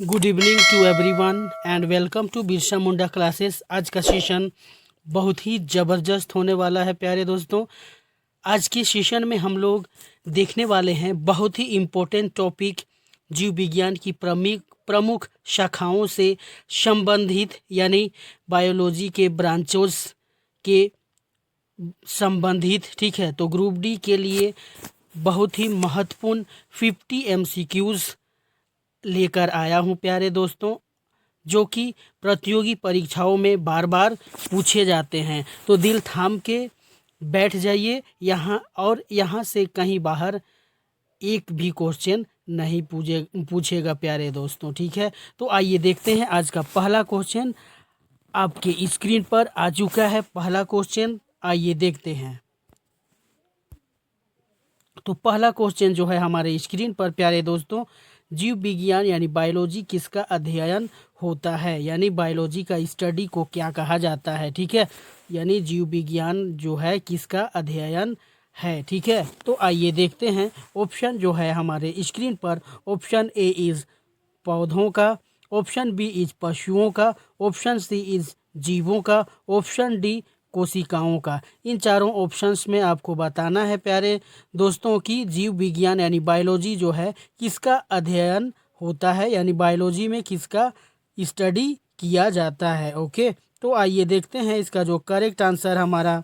Good evening to everyone and welcome to Birsa Munda classes. आज का session बहुत ही ज़बरदस्त होने वाला है प्यारे दोस्तों। आज के सेशन में हम लोग देखने वाले हैं बहुत ही इम्पोर्टेंट टॉपिक, जीव विज्ञान की प्रमुख शाखाओं से संबंधित यानी बायोलॉजी के ब्रांचोस के संबंधित। ठीक है, तो ग्रुप डी के लिए बहुत ही महत्वपूर्ण 50 MCQs लेकर आया हूँ प्यारे दोस्तों, जो कि प्रतियोगी परीक्षाओं में बार बार पूछे जाते हैं। तो दिल थाम के बैठ जाइए यहाँ, और यहाँ से कहीं बाहर एक भी क्वेश्चन नहीं पूछेगा प्यारे दोस्तों। ठीक है, तो आइए देखते हैं आज का पहला क्वेश्चन। आपके स्क्रीन पर आ चुका है पहला क्वेश्चन, आइए देखते हैं। तो पहला क्वेश्चन जो है हमारे स्क्रीन पर प्यारे दोस्तों, जीव विज्ञान यानी बायोलॉजी किसका अध्ययन होता है, यानी बायोलॉजी का स्टडी को क्या कहा जाता है। ठीक है, यानी जीव विज्ञान जो है किसका अध्ययन है। ठीक है, तो आइए देखते हैं। ऑप्शन जो है हमारे स्क्रीन पर, ऑप्शन ए इज़ पौधों का, ऑप्शन बी इज पशुओं का, ऑप्शन सी इज जीवों का, ऑप्शन डी कोशिकाओं का। इन चारों ऑप्शंस में आपको बताना है प्यारे दोस्तों कि जीव विज्ञान यानी बायोलॉजी जो है किसका अध्ययन होता है, यानी बायोलॉजी में किसका स्टडी किया जाता है। ओके, तो आइए देखते हैं इसका जो करेक्ट आंसर हमारा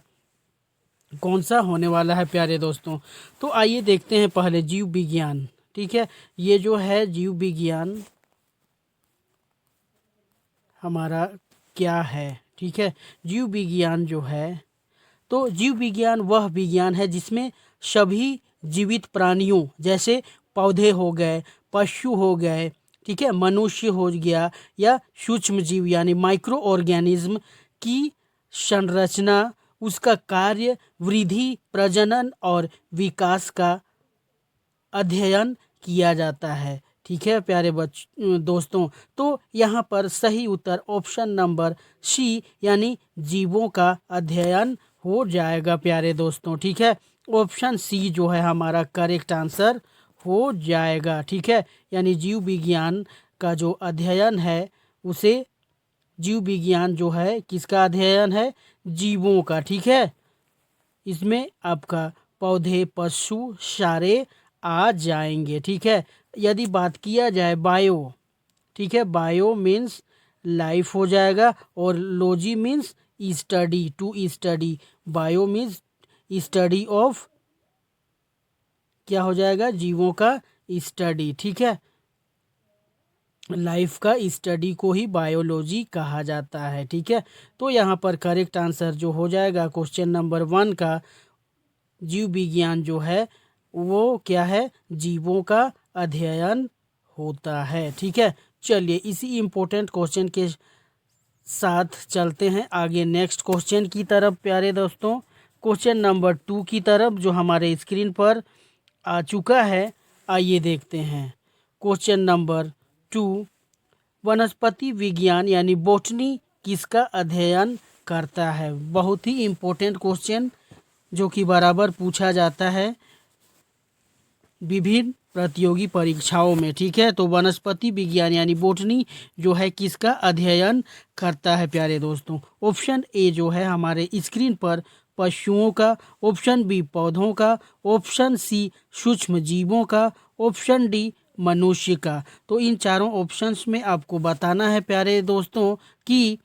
कौन सा होने वाला है प्यारे दोस्तों। तो आइए देखते हैं पहले जीव विज्ञान। ठीक है, ये जो है जीव विज्ञान हमारा क्या है। ठीक है, जीव विज्ञान जो है, तो जीव विज्ञान वह विज्ञान है जिसमें सभी जीवित प्राणियों जैसे पौधे हो गए, पशु हो गए, ठीक है, मनुष्य हो गया, या सूक्ष्म जीव यानी माइक्रो ऑर्गेनिज्म की संरचना, उसका कार्य, वृद्धि, प्रजनन और विकास का अध्ययन किया जाता है। ठीक है प्यारे दोस्तों, तो यहाँ पर सही उत्तर ऑप्शन नंबर सी यानी जीवों का अध्ययन हो जाएगा प्यारे दोस्तों। ठीक है, ऑप्शन सी जो है हमारा करेक्ट आंसर हो जाएगा। ठीक है, यानी जीव विज्ञान का जो अध्ययन है उसे, जीव विज्ञान जो है किसका अध्ययन है, जीवों का। ठीक है, इसमें आपका पौधे, पशु सारे आ जाएंगे। ठीक है, यदि बात किया जाए बायो, ठीक है, बायो मीन्स लाइफ हो जाएगा, और logy means study, to study. Bio means study of, क्या हो जाएगा, जीवों का स्टडी। ठीक है, लाइफ का स्टडी को ही बायोलॉजी कहा जाता है। ठीक है, तो यहाँ पर करेक्ट आंसर जो हो जाएगा क्वेश्चन नंबर 1 का, जीव विज्ञान जो है वो क्या है, जीवों का अध्ययन होता है। ठीक है, चलिए इसी इम्पोर्टेंट क्वेश्चन के साथ चलते हैं आगे नेक्स्ट क्वेश्चन की तरफ प्यारे दोस्तों। क्वेश्चन नंबर 2 की तरफ जो हमारे स्क्रीन पर आ चुका है, आइए देखते हैं। क्वेश्चन नंबर 2, वनस्पति विज्ञान यानी बॉटनी किसका अध्ययन करता है। बहुत ही इम्पोर्टेंट क्वेश्चन जो कि बराबर पूछा जाता है विभिन्न प्रतियोगी परीक्षाओं में। ठीक है, तो वनस्पति विज्ञान यानी बॉटनी जो है किसका अध्ययन करता है प्यारे दोस्तों। ऑप्शन ए जो है हमारे स्क्रीन पर, पशुओं का, ऑप्शन बी पौधों का, ऑप्शन सी सूक्ष्म जीवों का, ऑप्शन डी मनुष्य का। तो इन चारों ऑप्शंस में आपको बताना है प्यारे दोस्तों कि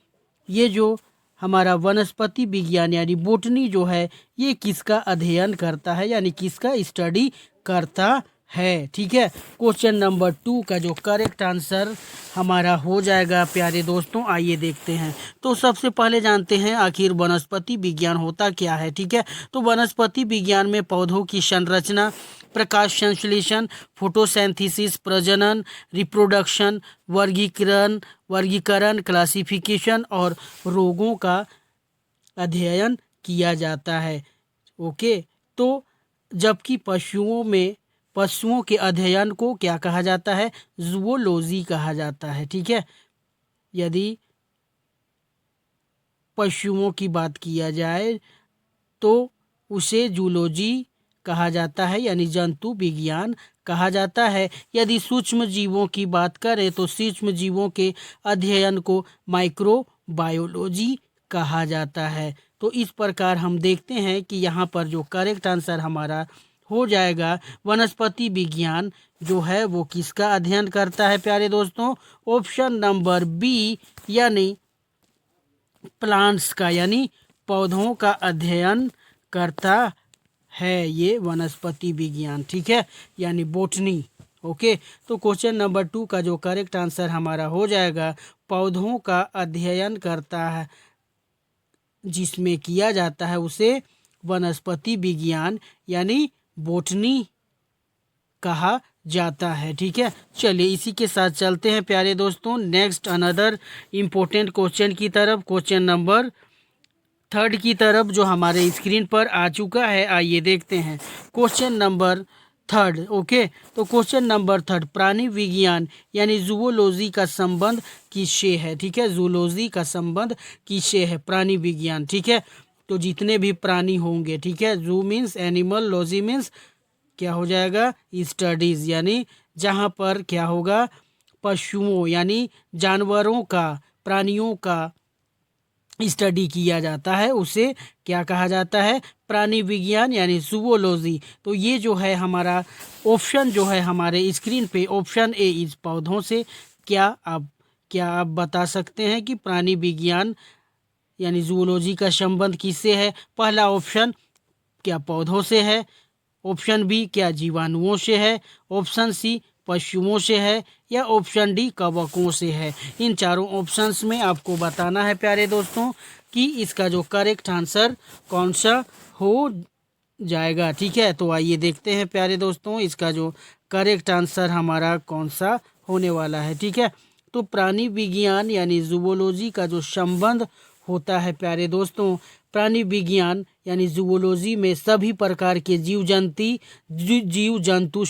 ये जो हमारा वनस्पति विज्ञान यानी बॉटनी जो है ये किसका अध्ययन करता है, यानी किसका स्टडी करता है। ठीक है, क्वेश्चन नंबर 2 का जो करेक्ट आंसर हमारा हो जाएगा प्यारे दोस्तों, आइए देखते हैं। तो सबसे पहले जानते हैं आखिर वनस्पति विज्ञान होता क्या है। ठीक है, तो वनस्पति विज्ञान में पौधों की संरचना, प्रकाश संश्लेषण, फोटोसिंथेसिस, प्रजनन, रिप्रोडक्शन, वर्गीकरण, क्लासिफिकेशन और रोगों का अध्ययन किया जाता है। ओके, तो जबकि पशुओं के अध्ययन को क्या कहा जाता है, जूलॉजी कहा जाता है। ठीक है, यदि पशुओं की बात किया जाए तो उसे जूलॉजी कहा जाता है, यानी जंतु विज्ञान कहा जाता है। यदि सूक्ष्म जीवों की बात करें तो सूक्ष्म जीवों के अध्ययन को माइक्रोबायोलॉजी कहा जाता है। तो इस प्रकार हम देखते हैं कि यहाँ पर जो करेक्ट आंसर हमारा हो जाएगा वनस्पति विज्ञान जो है वो किसका अध्ययन करता है प्यारे दोस्तों? ऑप्शन नंबर बी यानी प्लांट्स का, यानी पौधों का अध्ययन करता है ये वनस्पति विज्ञान, ठीक है, यानी बोटनी। ओके, तो क्वेश्चन नंबर 2 का जो करेक्ट आंसर हमारा हो जाएगा पौधों का अध्ययन करता है जिसमें किया जाता है उसे वनस्पति विज्ञान यानी बोटनी कहा जाता है, ठीक है। चलिए इसी के साथ चलते हैं प्यारे दोस्तों नेक्स्ट अनदर इम्पोर्टेंट क्वेश्चन की तरफ, क्वेश्चन नंबर 3 की तरफ जो हमारे स्क्रीन पर आ चुका है। आइए देखते हैं क्वेश्चन नंबर 3। ओके, तो क्वेश्चन नंबर 3 प्राणी विज्ञान यानी जूलॉजी का संबंध किससे है, ठीक है। जूलॉजी का संबंध किससे है? प्राणी विज्ञान, ठीक है। तो जितने भी प्राणी होंगे, ठीक है, जू मीन्स एनिमल, लॉजी मीन्स क्या हो जाएगा? स्टडीज, यानी जहाँ पर क्या होगा? पशुओं यानी जानवरों का, प्राणियों का स्टडी किया जाता है उसे क्या कहा जाता है? प्राणी विज्ञान यानी जूलॉजी। तो ये जो है हमारा ऑप्शन जो है हमारे स्क्रीन पे ऑप्शन ए इस पौधों से। क्या आप बता सकते हैं कि प्राणी विज्ञान यानी जूलॉजी का संबंध किससे है? पहला ऑप्शन क्या पौधों से है? ऑप्शन बी क्या जीवाणुओं से है? ऑप्शन सी पशुओं से है? या ऑप्शन डी कवकों से है? इन चारों ऑप्शंस में आपको बताना है प्यारे दोस्तों कि इसका जो करेक्ट आंसर कौन सा हो जाएगा, ठीक है। तो आइए देखते हैं प्यारे दोस्तों इसका जो करेक्ट आंसर हमारा कौन सा होने वाला है, ठीक है। तो प्राणी विज्ञान यानी जूलॉजी का जो संबंध होता है प्यारे दोस्तों, प्राणी विज्ञान यानी जूलॉजी में सभी प्रकार के जीव जंतु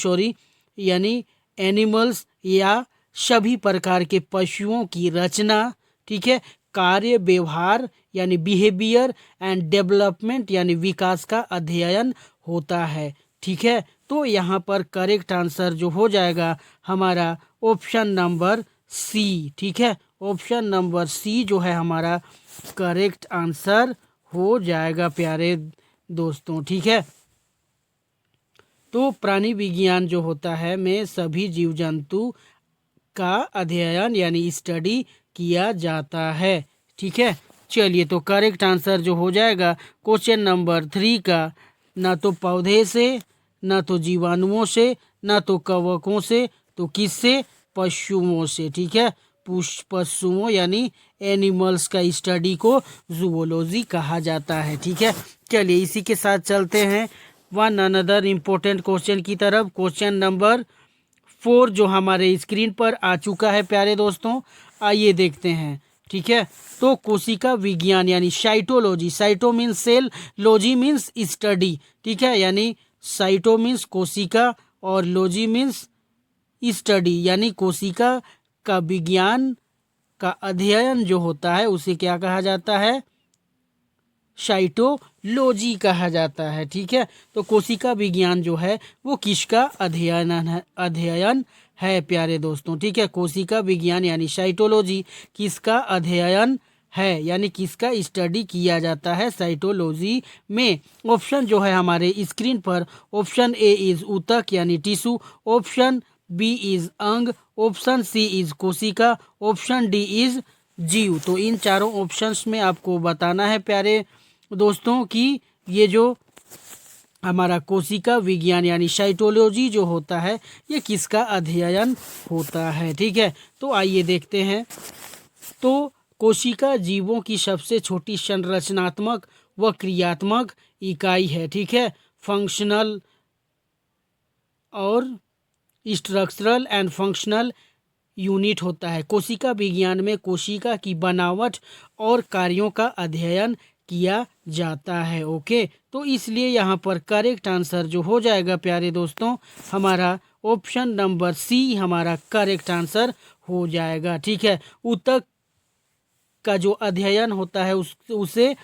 यानी एनिमल्स या सभी प्रकार के पशुओं की रचना, ठीक है, कार्य, व्यवहार यानी बिहेवियर एंड डेवलपमेंट यानी विकास का अध्ययन होता है, ठीक है। तो यहाँ पर करेक्ट आंसर जो हो जाएगा हमारा ऑप्शन नंबर सी, ठीक है। ऑप्शन नंबर सी जो है हमारा करेक्ट आंसर हो जाएगा प्यारे दोस्तों, ठीक है। तो प्राणी विज्ञान जो होता है में सभी जीव जंतु का अध्ययन यानी स्टडी किया जाता है, ठीक है। चलिए तो करेक्ट आंसर जो हो जाएगा क्वेश्चन नंबर 3 का, ना तो पौधे से, ना तो जीवाणुओं से, ना तो कवकों से, तो किससे? पशुओं से, ठीक है। पशुओं यानी एनिमल्स का स्टडी को जूलॉजी कहा जाता है, ठीक है। चलिए इसी के साथ चलते हैं वन अनदर इम्पोर्टेंट क्वेश्चन की तरफ, क्वेश्चन नंबर 4 जो हमारे स्क्रीन पर आ चुका है प्यारे दोस्तों। आइए देखते हैं, ठीक है। तो कोशिका विज्ञान यानी cytology, cyto means cell, logy means study, ठीक है, यानी साइटो मीन्स कोशिका और लॉजी मीन्स स्टडी यानी कोशिका का विज्ञान का अध्ययन जो होता है उसे क्या कहा जाता है? साइटोलॉजी कहा जाता है, ठीक है। तो कोशिका विज्ञान जो है वो किसका अध्ययन है प्यारे दोस्तों, ठीक है। कोशिका विज्ञान यानी साइटोलॉजी किसका अध्ययन है यानी किसका स्टडी किया जाता है साइटोलॉजी में? ऑप्शन जो है हमारे स्क्रीन पर, ऑप्शन ए इज ऊतक यानी टिश्यू, ऑप्शन बी इज अंग, ऑप्शन सी इज कोशिका, ऑप्शन डी इज जीव। तो इन चारों ऑप्शंस में आपको बताना है प्यारे दोस्तों कि ये जो हमारा कोशिका विज्ञान यानी साइटोलॉजी जो होता है ये किसका अध्ययन होता है, ठीक है। तो आइए देखते हैं। तो कोशिका जीवों की सबसे छोटी संरचनात्मक व क्रियात्मक इकाई है, ठीक है। फंक्शनल और स्ट्रक्चरल एंड फंक्शनल यूनिट होता है। कोशिका विज्ञान में कोशिका की बनावट और कार्यों का अध्ययन किया जाता है, ओके। तो इसलिए यहाँ पर करेक्ट आंसर जो हो जाएगा प्यारे दोस्तों हमारा ऑप्शन नंबर सी हमारा करेक्ट आंसर हो जाएगा, ठीक है। ऊतक का जो अध्ययन होता है उसे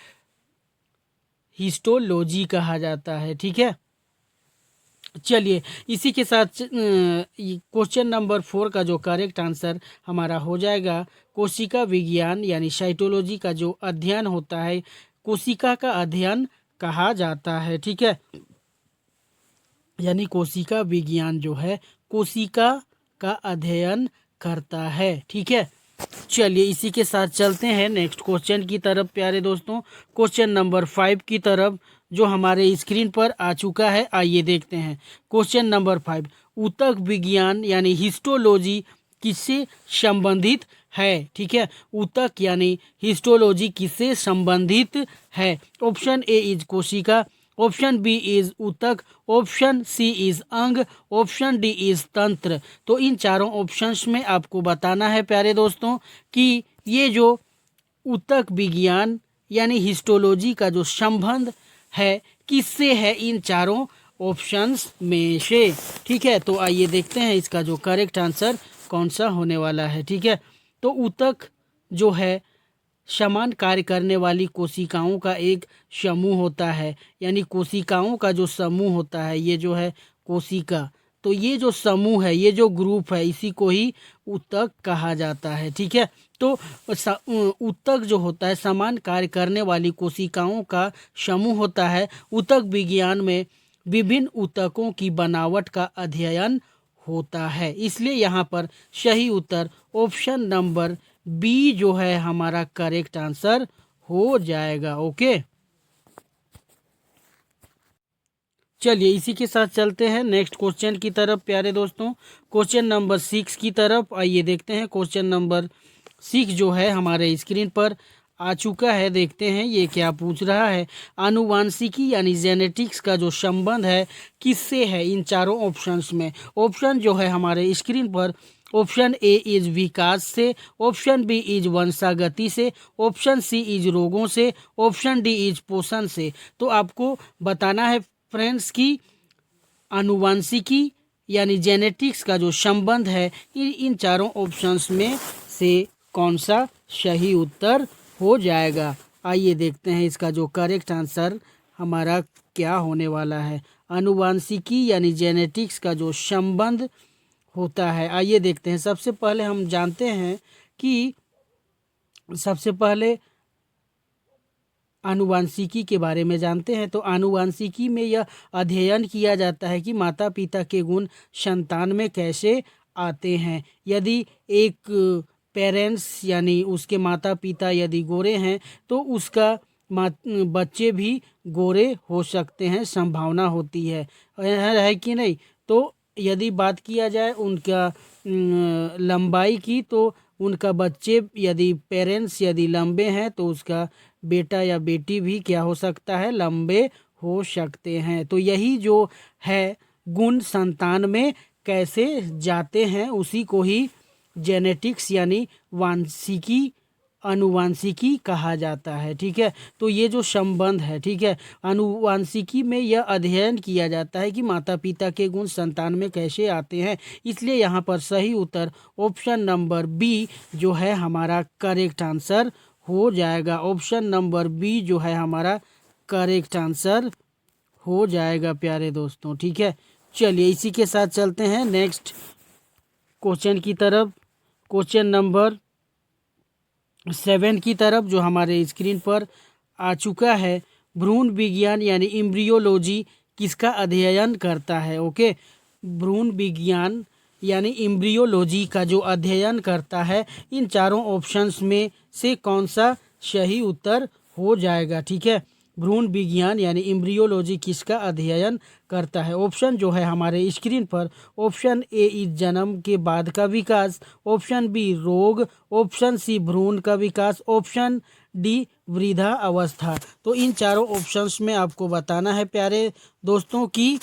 हिस्टोलॉजी कहा जाता है, ठीक है। चलिए इसी के साथ क्वेश्चन नंबर 4 का जो करेक्ट आंसर हमारा हो जाएगा, कोशिका विज्ञान यानी साइटोलॉजी का जो अध्ययन होता है, कोशिका का अध्ययन कहा जाता है। ठीक है, यानी कोशिका विज्ञान जो है कोशिका का अध्ययन करता है। ठीक है, चलिए इसी के साथ चलते हैं नेक्स्ट क्वेश्चन की तरफ प्यारे दोस्तों, क्वेश्चन नंबर 5 की तरफ जो हमारे स्क्रीन पर आ चुका है। आइए देखते हैं क्वेश्चन नंबर 5, ऊतक विज्ञान यानी हिस्टोलॉजी किससे संबंधित है। ठीक है, ऊतक यानी हिस्टोलॉजी किससे संबंधित है। ऑप्शन ए इज कोशिका, ऑप्शन बी इज ऊतक, ऑप्शन सी इज अंग, ऑप्शन डी इज तंत्र। तो इन चारों ऑप्शंस में आपको बताना है प्यारे दोस्तों कि ये जो ऊतक विज्ञान यानी हिस्टोलॉजी का जो संबंध है किससे है, इन चारों ऑप्शंस में से। ठीक है, तो आइए देखते हैं इसका जो करेक्ट आंसर कौन सा होने वाला है। ठीक है, तो ऊतक जो है समान कार्य करने वाली कोशिकाओं का एक समूह होता है, यानी कोशिकाओं का जो समूह होता है ये जो है कोशिका, तो ये जो समूह है, ये जो ग्रुप है, इसी को ही ऊतक कहा जाता है। ठीक है, तो ऊतक जो होता है समान कार्य करने वाली कोशिकाओं का समूह होता है। ऊतक विज्ञान में विभिन्न ऊतकों की बनावट का अध्ययन होता है, इसलिए यहाँ पर सही उत्तर ऑप्शन नंबर बी जो है हमारा करेक्ट आंसर हो जाएगा। ओके, चलिए इसी के साथ चलते हैं नेक्स्ट क्वेश्चन की तरफ प्यारे दोस्तों, क्वेश्चन नंबर 6 की तरफ। आइए देखते हैं क्वेश्चन नंबर 6 जो है हमारे स्क्रीन पर आ चुका है। देखते हैं ये क्या पूछ रहा है। आनुवांशिकी यानी जेनेटिक्स का जो संबंध है किससे है, इन चारों ऑप्शंस में। ऑप्शन जो है हमारे स्क्रीन पर, ऑप्शन ए इज विकास से, ऑप्शन बी इज वंशागति से, ऑप्शन सी इज रोगों से, ऑप्शन डी इज पोषण से। तो आपको बताना है फ्रेंड्स की आनुवांशिकी यानी जेनेटिक्स का जो संबंध है इन चारों ऑप्शंस में से कौन सा सही उत्तर हो जाएगा। आइए देखते हैं इसका जो करेक्ट आंसर हमारा क्या होने वाला है। आनुवांशिकी यानी जेनेटिक्स का जो संबंध होता है, आइए देखते हैं। सबसे पहले हम जानते हैं कि सबसे पहले आनुवांशिकी के बारे में जानते हैं। तो आनुवांशिकी में यह अध्ययन किया जाता है कि माता पिता के गुण संतान में कैसे आते हैं। यदि एक पेरेंट्स यानी उसके माता पिता यदि गोरे हैं तो उसका बच्चे भी गोरे हो सकते हैं, संभावना होती है कि नहीं। तो यदि बात किया जाए उनका लंबाई की, तो उनका बच्चे यदि पेरेंट्स यदि लंबे हैं तो उसका बेटा या बेटी भी क्या हो सकता है, लंबे हो सकते हैं। तो यही जो है गुण संतान में कैसे जाते हैं उसी को ही जेनेटिक्स यानी वांशिकी आनुवांशिकी कहा जाता है। ठीक है, तो ये जो संबंध है, ठीक है, आनुवांशिकी में यह अध्ययन किया जाता है कि माता पिता के गुण संतान में कैसे आते हैं, इसलिए यहाँ पर सही उत्तर ऑप्शन नंबर बी जो है हमारा करेक्ट आंसर हो जाएगा। ऑप्शन नंबर बी जो है हमारा करेक्ट आंसर हो जाएगा प्यारे दोस्तों। ठीक है, चलिए इसी के साथ चलते हैं नेक्स्ट क्वेश्चन की तरफ, क्वेश्चन नंबर 7 की तरफ जो हमारे स्क्रीन पर आ चुका है। भ्रूण विज्ञान यानी एम्ब्रियोलॉजी किसका अध्ययन करता है। ओके, भ्रूण विज्ञान यानी एम्ब्रियोलॉजी का जो अध्ययन करता है, इन चारों ऑप्शंस में से कौन सा सही उत्तर हो जाएगा। ठीक है, भ्रूण विज्ञान यानी एम्ब्रियोलॉजी किसका अध्ययन करता है। ऑप्शन जो है हमारे स्क्रीन पर, ऑप्शन ए इस जन्म के बाद का विकास, ऑप्शन बी रोग, ऑप्शन सी भ्रूण का विकास, ऑप्शन डी वृद्धा अवस्था। तो इन चारों ऑप्शंस में आपको बताना है प्यारे दोस्तों कि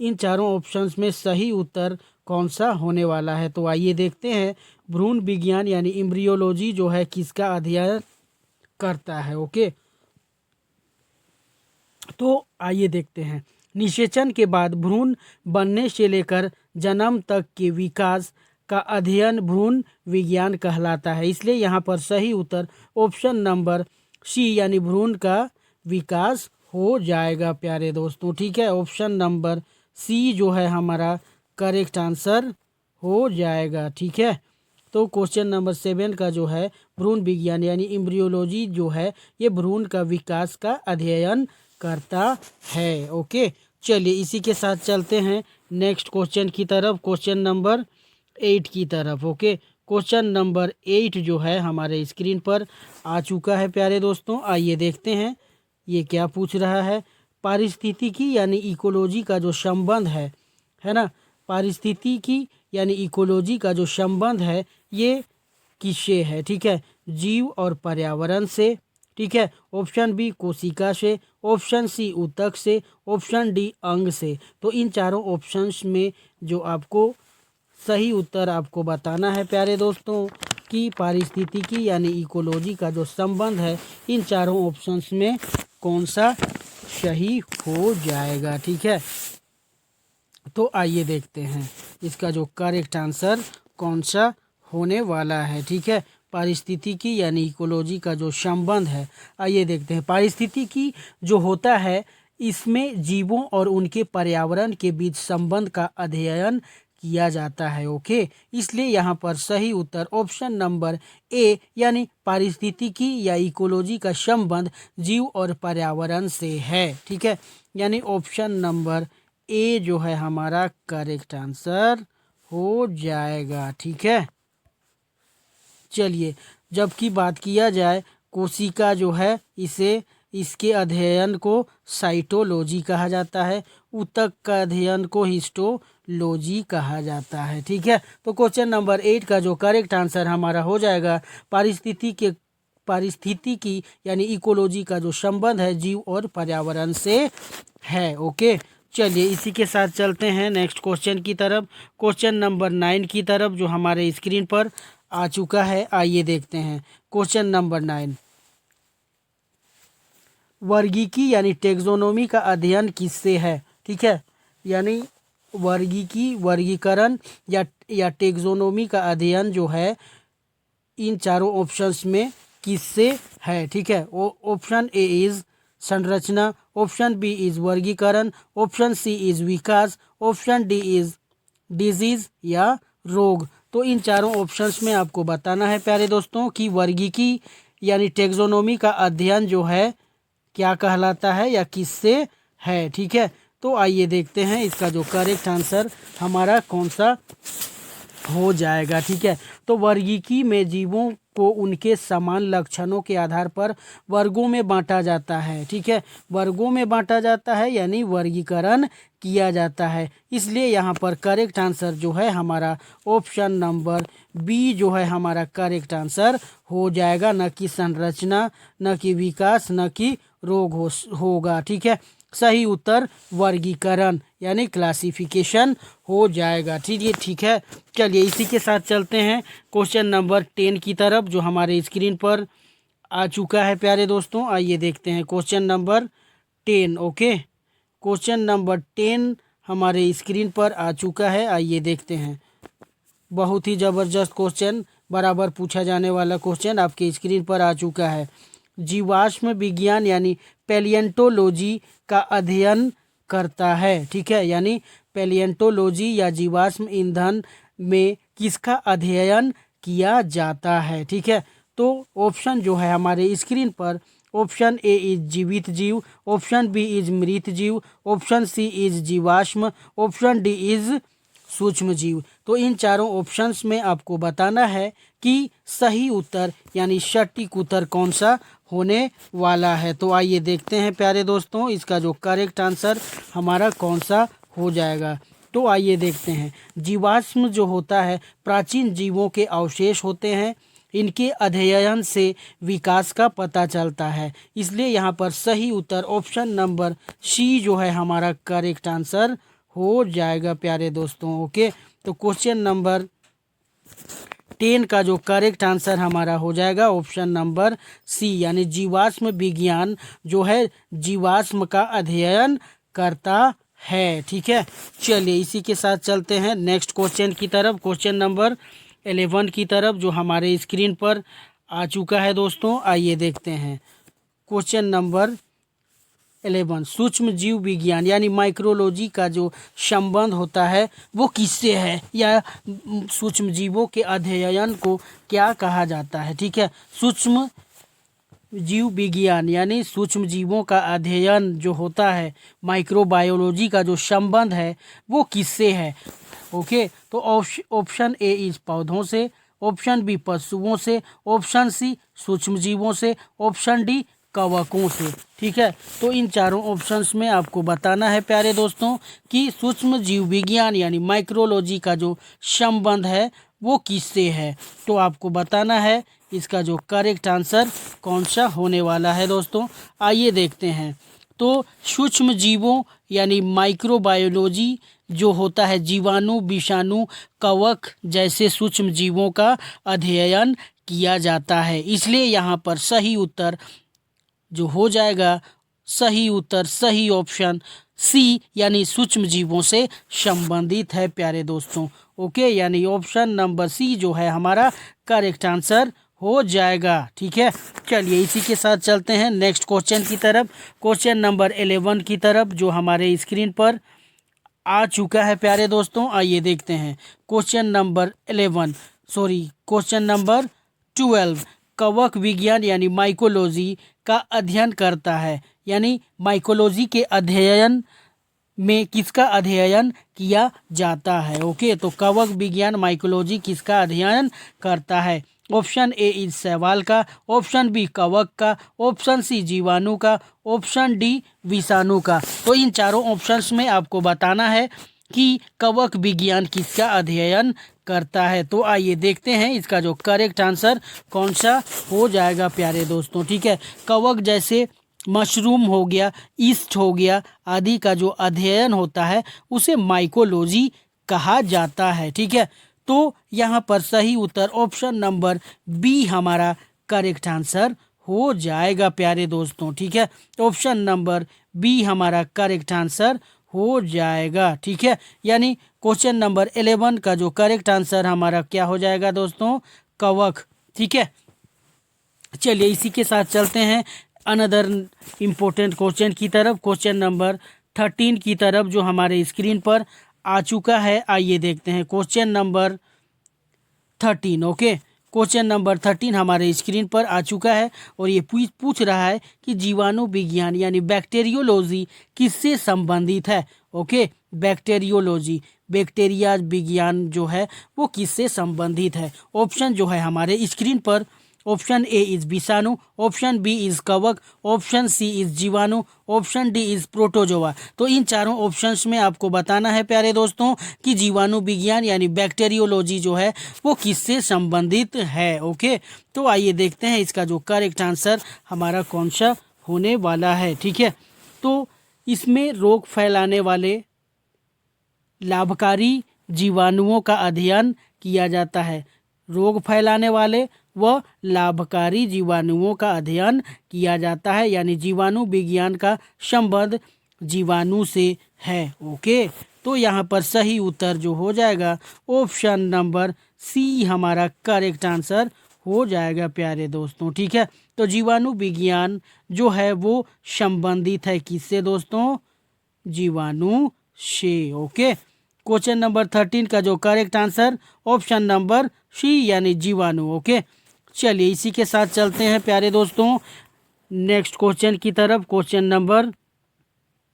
इन चारों ऑप्शंस में सही उत्तर कौन सा होने वाला है। तो आइए देखते हैं भ्रूण विज्ञान यानी एम्ब्रियोलॉजी जो है किसका अध्ययन करता है। ओके, तो आइए देखते हैं। निषेचन के बाद भ्रूण बनने से लेकर जन्म तक के विकास का अध्ययन भ्रूण विज्ञान कहलाता है, इसलिए यहाँ पर सही उत्तर ऑप्शन नंबर सी यानी भ्रूण का विकास हो जाएगा प्यारे दोस्तों। ठीक है, ऑप्शन नंबर सी जो है हमारा करेक्ट आंसर हो जाएगा। ठीक है, तो क्वेश्चन नंबर 7 का जो है भ्रूण विज्ञान यानी एम्ब्रियोलॉजी जो है ये भ्रूण का विकास का अध्ययन करता है। ओके, चलिए इसी के साथ चलते हैं नेक्स्ट क्वेश्चन की तरफ, क्वेश्चन नंबर 8 की तरफ। ओके, क्वेश्चन नंबर 8 जो है हमारे स्क्रीन पर आ चुका है प्यारे दोस्तों। आइए देखते हैं ये क्या पूछ रहा है। पारिस्थितिकी यानी इकोलॉजी का जो संबंध है ना, पारिस्थितिकी यानी इकोलॉजी का जो संबंध है ये किससे है? ठीक है, जीव और पर्यावरण से। ठीक है, ऑप्शन बी कोशिका से, ऑप्शन सी ऊतक से, ऑप्शन डी अंग से। तो इन चारों ऑप्शंस में जो आपको सही उत्तर आपको बताना है प्यारे दोस्तों कि पारिस्थितिकी यानी इकोलॉजी का जो संबंध है इन चारों ऑप्शंस में कौन सा सही हो जाएगा। ठीक है, तो आइए देखते हैं इसका जो करेक्ट आंसर कौन सा होने वाला है। ठीक है, पारिस्थितिकी यानी इकोलॉजी का जो संबंध है, आइए देखते हैं। पारिस्थितिकी जो होता है इसमें जीवों और उनके पर्यावरण के बीच संबंध का अध्ययन किया जाता है। ओके, इसलिए यहाँ पर सही उत्तर ऑप्शन नंबर ए यानी पारिस्थितिकी या इकोलॉजी का संबंध जीव और पर्यावरण से है। ठीक है, यानी ऑप्शन नंबर ए जो है हमारा करेक्ट आंसर हो जाएगा। ठीक है, चलिए जबकि बात किया जाए कोशिका जो है इसे इसके अध्ययन को साइटोलॉजी कहा जाता है, ऊतक का अध्ययन को हिस्टोलॉजी कहा जाता है। ठीक है, तो क्वेश्चन नंबर 8 का जो करेक्ट आंसर हमारा हो जाएगा पारिस्थितिकी यानी इकोलॉजी का जो संबंध है जीव और पर्यावरण से है। ओके, चलिए इसी के साथ चलते हैं नेक्स्ट क्वेश्चन की तरफ, क्वेश्चन नंबर 9 की तरफ जो हमारे स्क्रीन पर आ चुका है। आइए देखते हैं क्वेश्चन नंबर 9। वर्गीकी यानी टेक्सोनोमी का अध्ययन किससे है? ठीक है, यानी वर्गीकरण या टेक्सोनोमी का अध्ययन जो है इन चारों ऑप्शंस में किससे है? ठीक है, ऑप्शन ए इज संरचना, ऑप्शन बी इज वर्गीकरण, ऑप्शन सी इज विकास, ऑप्शन डी इज डिजीज या रोग। तो इन चारों ऑप्शंस में आपको बताना है प्यारे दोस्तों कि वर्गीकी यानी टेक्सोनोमी का अध्ययन जो है क्या कहलाता है या किससे है। ठीक है, तो आइए देखते हैं इसका जो करेक्ट आंसर हमारा कौन सा हो जाएगा। ठीक है, तो वर्गीकी में जीवों को उनके समान लक्षणों के आधार पर वर्गों में बांटा जाता है। ठीक है, वर्गों में बांटा जाता है यानी वर्गीकरण किया जाता है। इसलिए यहाँ पर करेक्ट आंसर जो है हमारा ऑप्शन नंबर बी जो है हमारा करेक्ट आंसर हो जाएगा, न कि संरचना, न कि विकास, न कि रोग होगा। ठीक है, सही उत्तर वर्गीकरण यानी क्लासिफिकेशन हो जाएगा। ठीक है, चलिए इसी के साथ चलते हैं क्वेश्चन नंबर 10 की तरफ जो हमारे स्क्रीन पर आ चुका है प्यारे दोस्तों। आइए देखते हैं question number 10। Okay, question number 10 हमारे स्क्रीन पर आ चुका है। आइए देखते हैं, बहुत ही ज़बरदस्त क्वेश्चन, बराबर पूछा जाने वाला क्वेश्चन आपके स्क्रीन पर आ चुका है। जीवाश्म विज्ञान यानी पैलिएंटोलॉजी का अध्ययन करता है। ठीक है, यानी पैलिएंटोलॉजी या जीवाश्म ईंधन में किसका अध्ययन किया जाता है। ठीक है, तो ऑप्शन जो है हमारे स्क्रीन पर, ऑप्शन ए इज जीवित जीव, ऑप्शन बी इज मृत जीव, ऑप्शन सी इज जीवाश्म, ऑप्शन डी इज सूक्ष्म जीव। तो इन चारों ऑप्शंस में आपको बताना है कि सही उत्तर यानी सटीक उत्तर कौन सा होने वाला है। तो आइए देखते हैं प्यारे दोस्तों इसका जो करेक्ट आंसर हमारा कौन सा हो जाएगा। तो आइए देखते हैं, जीवाश्म जो होता है प्राचीन जीवों के अवशेष होते हैं, इनके अध्ययन से विकास का पता चलता है। इसलिए यहाँ पर सही उत्तर ऑप्शन नंबर सी जो है हमारा करेक्ट आंसर हो जाएगा प्यारे दोस्तों। ओके, तो क्वेश्चन नंबर 10 का जो करेक्ट आंसर हमारा हो जाएगा ऑप्शन नंबर सी यानी जीवाश्म विज्ञान जो है जीवाश्म का अध्ययन करता है। ठीक है, चलिए इसी के साथ चलते हैं नेक्स्ट क्वेश्चन की तरफ, क्वेश्चन नंबर 11 की तरफ जो हमारे स्क्रीन पर आ चुका है दोस्तों। आइए देखते हैं क्वेश्चन नंबर 11 सूक्ष्म जीव विज्ञान यानी माइक्रोलॉजी का जो संबंध होता है वो किससे है, या सूक्ष्म जीवों के अध्ययन को क्या कहा जाता है। ठीक है, सूक्ष्म जीव विज्ञान यानी सूक्ष्म जीवों का अध्ययन जो होता है, माइक्रोबायोलॉजी का जो संबंध है वो किससे है। ओके, तो ऑप्शन ए इस पौधों से, ऑप्शन बी पशुओं से, ऑप्शन सी सूक्ष्म जीवों से, ऑप्शन डी कवकों से। ठीक है, तो इन चारों ऑप्शंस में आपको बताना है प्यारे दोस्तों कि सूक्ष्म जीव विज्ञान यानी माइक्रोलॉजी का जो संबंध है वो किससे है। तो आपको बताना है इसका जो करेक्ट आंसर कौन सा होने वाला है दोस्तों। आइए देखते हैं। तो सूक्ष्म जीवों यानी माइक्रोबायोलॉजी जो होता है जीवाणु, विषाणु, कवक जैसे सूक्ष्म जीवों का अध्ययन किया जाता है, इसलिए यहाँ पर सही उत्तर जो हो जाएगा, सही उत्तर, सही ऑप्शन सी यानी सूक्ष्म जीवों से संबंधित है प्यारे दोस्तों। ओके, यानी ऑप्शन नंबर सी जो है हमारा करेक्ट आंसर हो जाएगा। ठीक है, चलिए इसी के साथ चलते हैं नेक्स्ट क्वेश्चन की तरफ, क्वेश्चन नंबर 11 की तरफ जो हमारे स्क्रीन पर आ चुका है प्यारे दोस्तों। आइए देखते हैं क्वेश्चन नंबर 12 कवक विज्ञान यानी माइकोलॉजी का अध्ययन करता है, यानी माइकोलॉजी के अध्ययन में किसका अध्ययन किया जाता है। ओके, तो कवक विज्ञान माइकोलॉजी किसका अध्ययन करता है। ऑप्शन ए इस शैवाल का, ऑप्शन बी कवक का, ऑप्शन सी जीवाणु का, ऑप्शन डी विषाणु का। तो इन चारों ऑप्शंस में आपको बताना है कि कवक विज्ञान किसका अध्ययन करता है। तो आइए देखते हैं इसका जो करेक्ट आंसर कौन सा हो जाएगा प्यारे दोस्तों। ठीक है, कवक जैसे मशरूम हो गया, ईस्ट हो गया आदि का जो अध्ययन होता है उसे माइकोलॉजी कहा जाता है। ठीक है, तो यहाँ पर सही उत्तर ऑप्शन नंबर बी हमारा करेक्ट आंसर हो जाएगा प्यारे दोस्तों। ठीक है, ऑप्शन नंबर बी हमारा करेक्ट आंसर हो जाएगा। ठीक है, यानी क्वेश्चन नंबर 11 का जो करेक्ट आंसर हमारा क्या हो जाएगा दोस्तों, कवक। ठीक है, चलिए इसी के साथ चलते हैं अनदर इम्पोर्टेंट क्वेश्चन की तरफ, क्वेश्चन नंबर 13 की तरफ जो हमारे स्क्रीन पर आ चुका है। आइए देखते हैं question number 13। Okay, question number 13 हमारे स्क्रीन पर आ चुका है और ये पूछ रहा है कि जीवाणु विज्ञान यानी बैक्टीरियोलॉजी किससे संबंधित है। ओके, बैक्टीरियोलॉजी बैक्टीरिया विज्ञान जो है वो किससे संबंधित है। ऑप्शन जो है हमारे स्क्रीन पर, ऑप्शन ए इज विषाणु, ऑप्शन बी इज कवक, ऑप्शन सी इज जीवाणु, ऑप्शन डी इज प्रोटोजोआ। तो इन चारों ऑप्शंस में आपको बताना है प्यारे दोस्तों कि जीवाणु विज्ञान यानी बैक्टीरियोलॉजी जो है वो किससे संबंधित है। ओके, तो आइए देखते हैं इसका जो करेक्ट आंसर हमारा कौन सा होने वाला है। ठीक है, तो इसमें रोग फैलाने वाले लाभकारी जीवाणुओं का अध्ययन किया जाता है। रोग फैलाने वाले व लाभकारी जीवाणुओं का अध्ययन किया जाता है, यानी जीवाणु विज्ञान का संबंध जीवाणु से है। ओके, तो यहाँ पर सही उत्तर जो हो जाएगा ऑप्शन नंबर सी हमारा करेक्ट आंसर हो जाएगा प्यारे दोस्तों। ठीक है, तो जीवाणु विज्ञान जो है वो संबंधित है किससे दोस्तों, जीवाणु से। ओके, क्वेश्चन नंबर 13 का जो correct answer option number C यानी जीवाणु। ओके, चलिए इसी के साथ चलते हैं प्यारे दोस्तों नेक्स्ट क्वेश्चन की तरफ, क्वेश्चन नंबर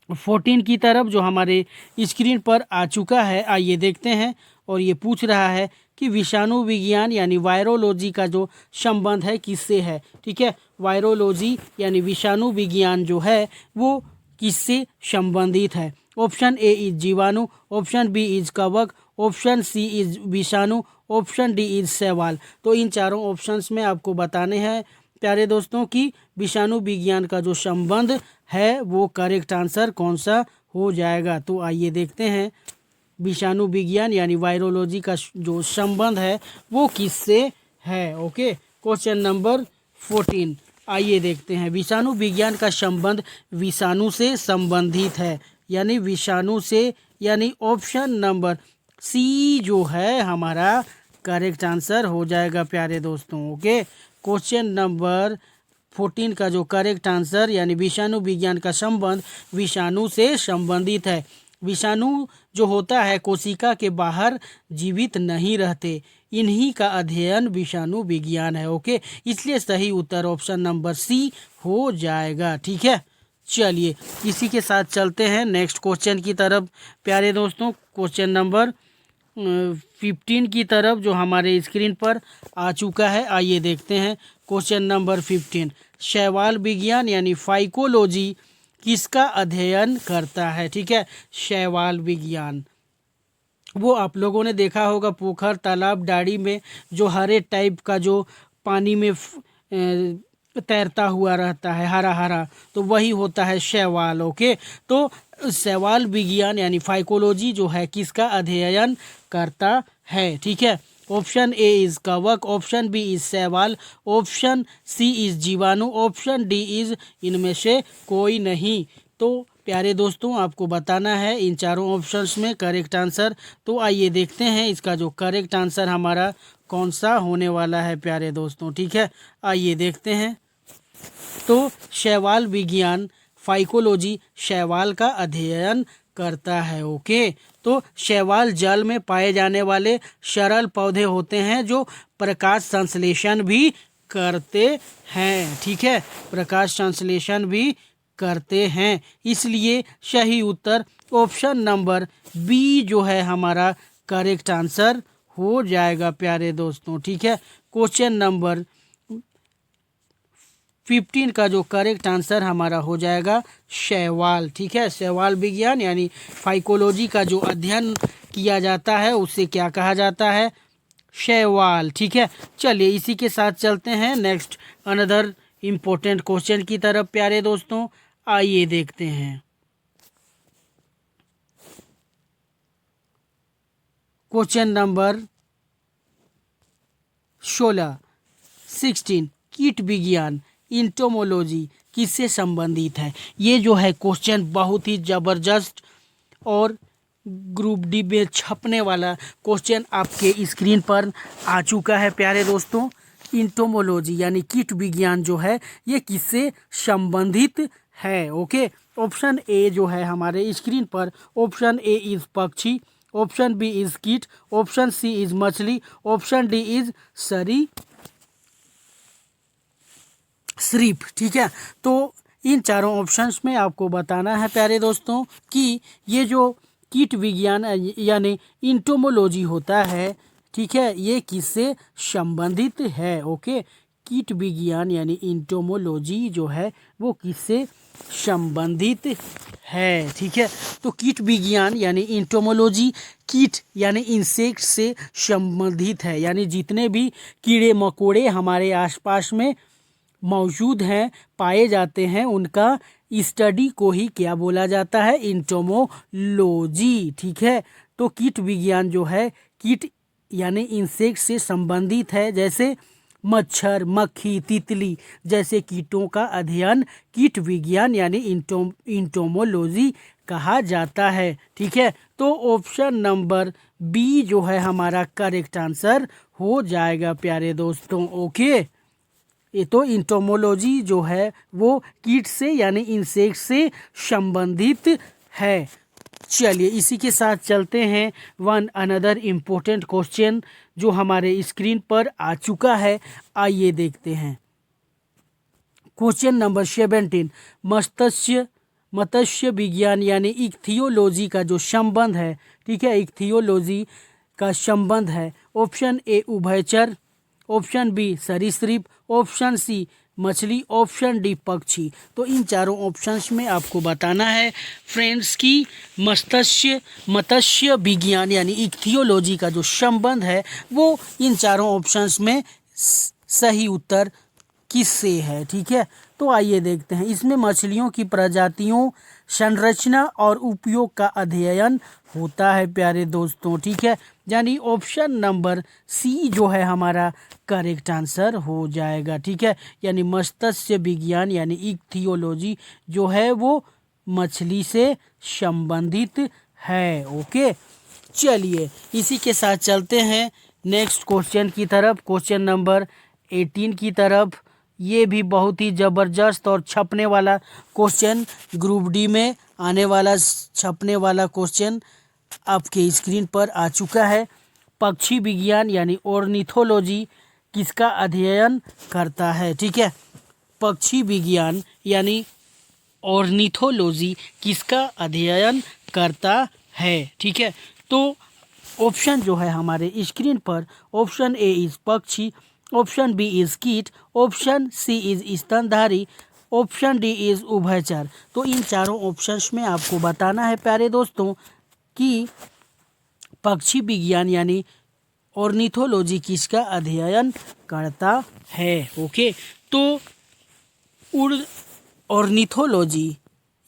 14 की तरफ जो हमारे स्क्रीन पर आ चुका है। आइए देखते हैं, और ये पूछ रहा है कि विषाणु विज्ञान यानी वायरोलॉजी का जो संबंध है किससे है। ठीक है, वायरोलॉजी यानी विषाणु विज्ञान जो है वो किससे संबंधित है। ऑप्शन ए इज जीवाणु, ऑप्शन बी इज कवक, ऑप्शन सी इज विषाणु, ऑप्शन डी इज शैवाल। तो इन चारों ऑप्शंस में आपको बताने हैं प्यारे दोस्तों कि विषाणु विज्ञान का जो संबंध है वो करेक्ट आंसर कौन सा हो जाएगा। तो आइए देखते हैं विषाणु विज्ञान यानी वायरोलॉजी का जो संबंध है वो किससे है। ओके, क्वेश्चन नंबर 14 आइए देखते हैं। विषाणु विज्ञान का संबंध विषाणु से संबंधित है, यानी विषाणु से, यानी ऑप्शन नंबर सी जो है हमारा करेक्ट आंसर हो जाएगा प्यारे दोस्तों। ओके, क्वेश्चन नंबर 14 का जो करेक्ट आंसर यानी विषाणु विज्ञान का संबंध विषाणु से संबंधित है। विषाणु जो होता है कोशिका के बाहर जीवित नहीं रहते, इन्हीं का अध्ययन विषाणु विज्ञान है। ओके, इसलिए सही उत्तर ऑप्शन नंबर सी हो जाएगा। ठीक है, चलिए इसी के साथ चलते हैं नेक्स्ट क्वेश्चन की तरफ प्यारे दोस्तों। क्वेश्चन नंबर 15 की तरफ जो हमारे स्क्रीन पर आ चुका है, आइए देखते हैं। क्वेश्चन नंबर 15, शैवाल विज्ञान यानी फाइकोलॉजी किसका अध्ययन करता है? ठीक है, शैवाल विज्ञान वो आप लोगों ने देखा होगा पोखर तालाब डाड़ी में जो हरे टाइप का जो पानी में तैरता हुआ रहता है हरा हरा, तो वही होता है शैवाल। ओके, तो शैवाल विज्ञान यानी फाइकोलॉजी जो है किसका अध्ययन करता है? ठीक है, ऑप्शन ए इज कवक, ऑप्शन बी इज शैवाल, ऑप्शन सी इज जीवाणु, ऑप्शन डी इज इनमें से कोई नहीं। तो प्यारे दोस्तों आपको बताना है इन चारों ऑप्शंस में करेक्ट आंसर। तो आइए देखते हैं इसका जो करेक्ट आंसर हमारा कौन सा होने वाला है प्यारे दोस्तों। ठीक है, आइए देखते हैं। तो शैवाल विज्ञान फाइकोलॉजी शैवाल का अध्ययन करता है। ओके, तो शैवाल जल में पाए जाने वाले सरल पौधे होते हैं जो प्रकाश संश्लेषण भी करते हैं। ठीक है, प्रकाश संश्लेषण भी करते हैं, इसलिए सही उत्तर ऑप्शन नंबर बी जो है हमारा करेक्ट आंसर हो जाएगा प्यारे दोस्तों। ठीक है, क्वेश्चन नंबर 15 का जो करेक्ट आंसर हमारा हो जाएगा शैवाल। ठीक है, शैवाल विज्ञान यानी फाइकोलॉजी का जो अध्ययन किया जाता है उससे क्या कहा जाता है? शैवाल। ठीक है, चलिए इसी के साथ चलते हैं नेक्स्ट अनदर इम्पोर्टेंट क्वेश्चन की तरफ प्यारे दोस्तों। आइए देखते हैं क्वेश्चन नंबर 16 कीट विज्ञान इंटोमोलॉजी किससे संबंधित है? ये जो है क्वेश्चन बहुत ही ज़बरदस्त और ग्रुप डी में छपने वाला क्वेश्चन आपके स्क्रीन पर आ चुका है प्यारे दोस्तों। इंटोमोलॉजी यानी कीट विज्ञान जो है ये किससे संबंधित है? ओके, ऑप्शन ए जो है हमारे स्क्रीन पर, ऑप्शन ए इज पक्षी, ऑप्शन बी इज कीट, ऑप्शन सी इज मछली, ऑप्शन डी इज सरीसृप। ठीक है, तो इन चारों ऑप्शंस में आपको बताना है प्यारे दोस्तों कि ये जो कीट विज्ञान यानी इंटोमोलॉजी होता है, ठीक है, ये किससे संबंधित है? ओके, कीट विज्ञान यानी इंटोमोलॉजी जो है वो किससे संबंधित है? ठीक है, तो कीट विज्ञान यानी इंटोमोलॉजी कीट यानी इंसेक्ट से संबंधित है, यानी जितने भी कीड़े मकोड़े हमारे आसपास में मौजूद हैं पाए जाते हैं उनका स्टडी को ही क्या बोला जाता है? इंटोमोलॉजी। ठीक है, तो कीट विज्ञान जो है कीट यानी इंसेक्ट से संबंधित है, जैसे मच्छर मक्खी तितली जैसे कीटों का अध्ययन कीट विज्ञान यानी इंटोमोलॉजी कहा जाता है। ठीक है, तो ऑप्शन नंबर बी जो है हमारा करेक्ट आंसर हो जाएगा प्यारे दोस्तों। ओके, ये तो इंटोमोलॉजी जो है वो कीट से यानी इंसेक्ट से संबंधित है। चलिए इसी के साथ चलते हैं वन अनदर इम्पोर्टेंट क्वेश्चन जो हमारे स्क्रीन पर आ चुका है, आइए देखते हैं। क्वेश्चन नंबर 17 मत्स्य विज्ञान यानी इक्थियोलॉजी का जो संबंध है, ठीक है, इक्थियोलॉजी का संबंध है। ऑप्शन ए उभयचर, ऑप्शन बी सरीसृप, ऑप्शन सी मछली, ऑप्शन डी पक्षी। तो इन चारों ऑप्शंस में आपको बताना है फ्रेंड्स की मत्स्य विज्ञान यानी इक्थियोलॉजी का जो संबंध है वो इन चारों ऑप्शंस में सही उत्तर किससे है? ठीक है, तो आइए देखते हैं। इसमें मछलियों की प्रजातियों संरचना और उपयोग का अध्ययन होता है प्यारे दोस्तों। ठीक है, यानी ऑप्शन नंबर सी जो है हमारा करेक्ट आंसर हो जाएगा। ठीक है, यानी मत्स्य विज्ञान यानी इक्थियोलॉजी जो है वो मछली से संबंधित है। ओके, चलिए इसी के साथ चलते हैं नेक्स्ट क्वेश्चन की तरफ, क्वेश्चन नंबर 18 की तरफ। ये भी बहुत ही ज़बरदस्त और छपने वाला क्वेश्चन, ग्रुप डी में आने वाला छपने वाला क्वेश्चन आपके स्क्रीन पर आ चुका है। पक्षी विज्ञान यानी ऑर्निथोलॉजी किसका अध्ययन करता है? ठीक है, पक्षी विज्ञान यानी ऑर्निथोलॉजी किसका अध्ययन करता है? ठीक है, तो ऑप्शन जो है हमारे स्क्रीन पर, ऑप्शन ए इज पक्षी, ऑप्शन बी इज कीट, ऑप्शन सी इज स्तनधारी, ऑप्शन डी इज उभयचर। तो इन चारों ऑप्शंस में आपको बताना है प्यारे दोस्तों कि पक्षी विज्ञान यानी ऑर्निथोलॉजी किसका अध्ययन करता है। ओके, तो उड़ ऑर्निथोलॉजी,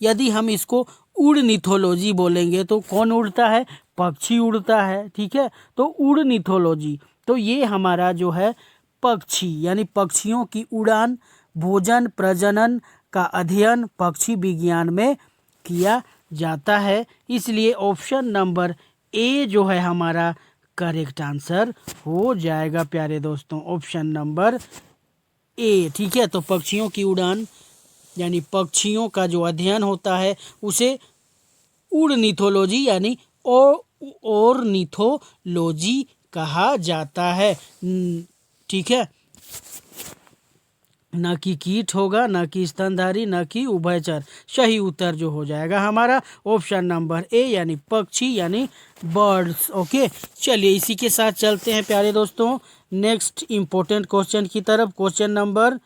यदि हम इसको उड़निथोलॉजी बोलेंगे तो कौन उड़ता है? पक्षी उड़ता है। ठीक है, तो उड़निथोलॉजी, तो ये हमारा जो है पक्षी यानी पक्षियों की उड़ान, भोजन, प्रजनन का अध्ययन पक्षी विज्ञान में किया जाता है। इसलिए ऑप्शन नंबर ए जो है हमारा करेक्ट आंसर हो जाएगा प्यारे दोस्तों, ऑप्शन नंबर ए। ठीक है, तो पक्षियों की उड़ान यानी पक्षियों का जो अध्ययन होता है उसे उड़निथोलॉजी यानी ऑर्निथोलॉजी कहा जाता है। ठीक है, न कि कीट होगा, न कि स्तनधारी, न कि उभयचर। सही उत्तर जो हो जाएगा हमारा ऑप्शन नंबर ए यानी पक्षी यानी बर्ड्स। ओके, चलिए इसी के साथ चलते हैं प्यारे दोस्तों नेक्स्ट इम्पोर्टेंट क्वेश्चन की तरफ, क्वेश्चन नंबर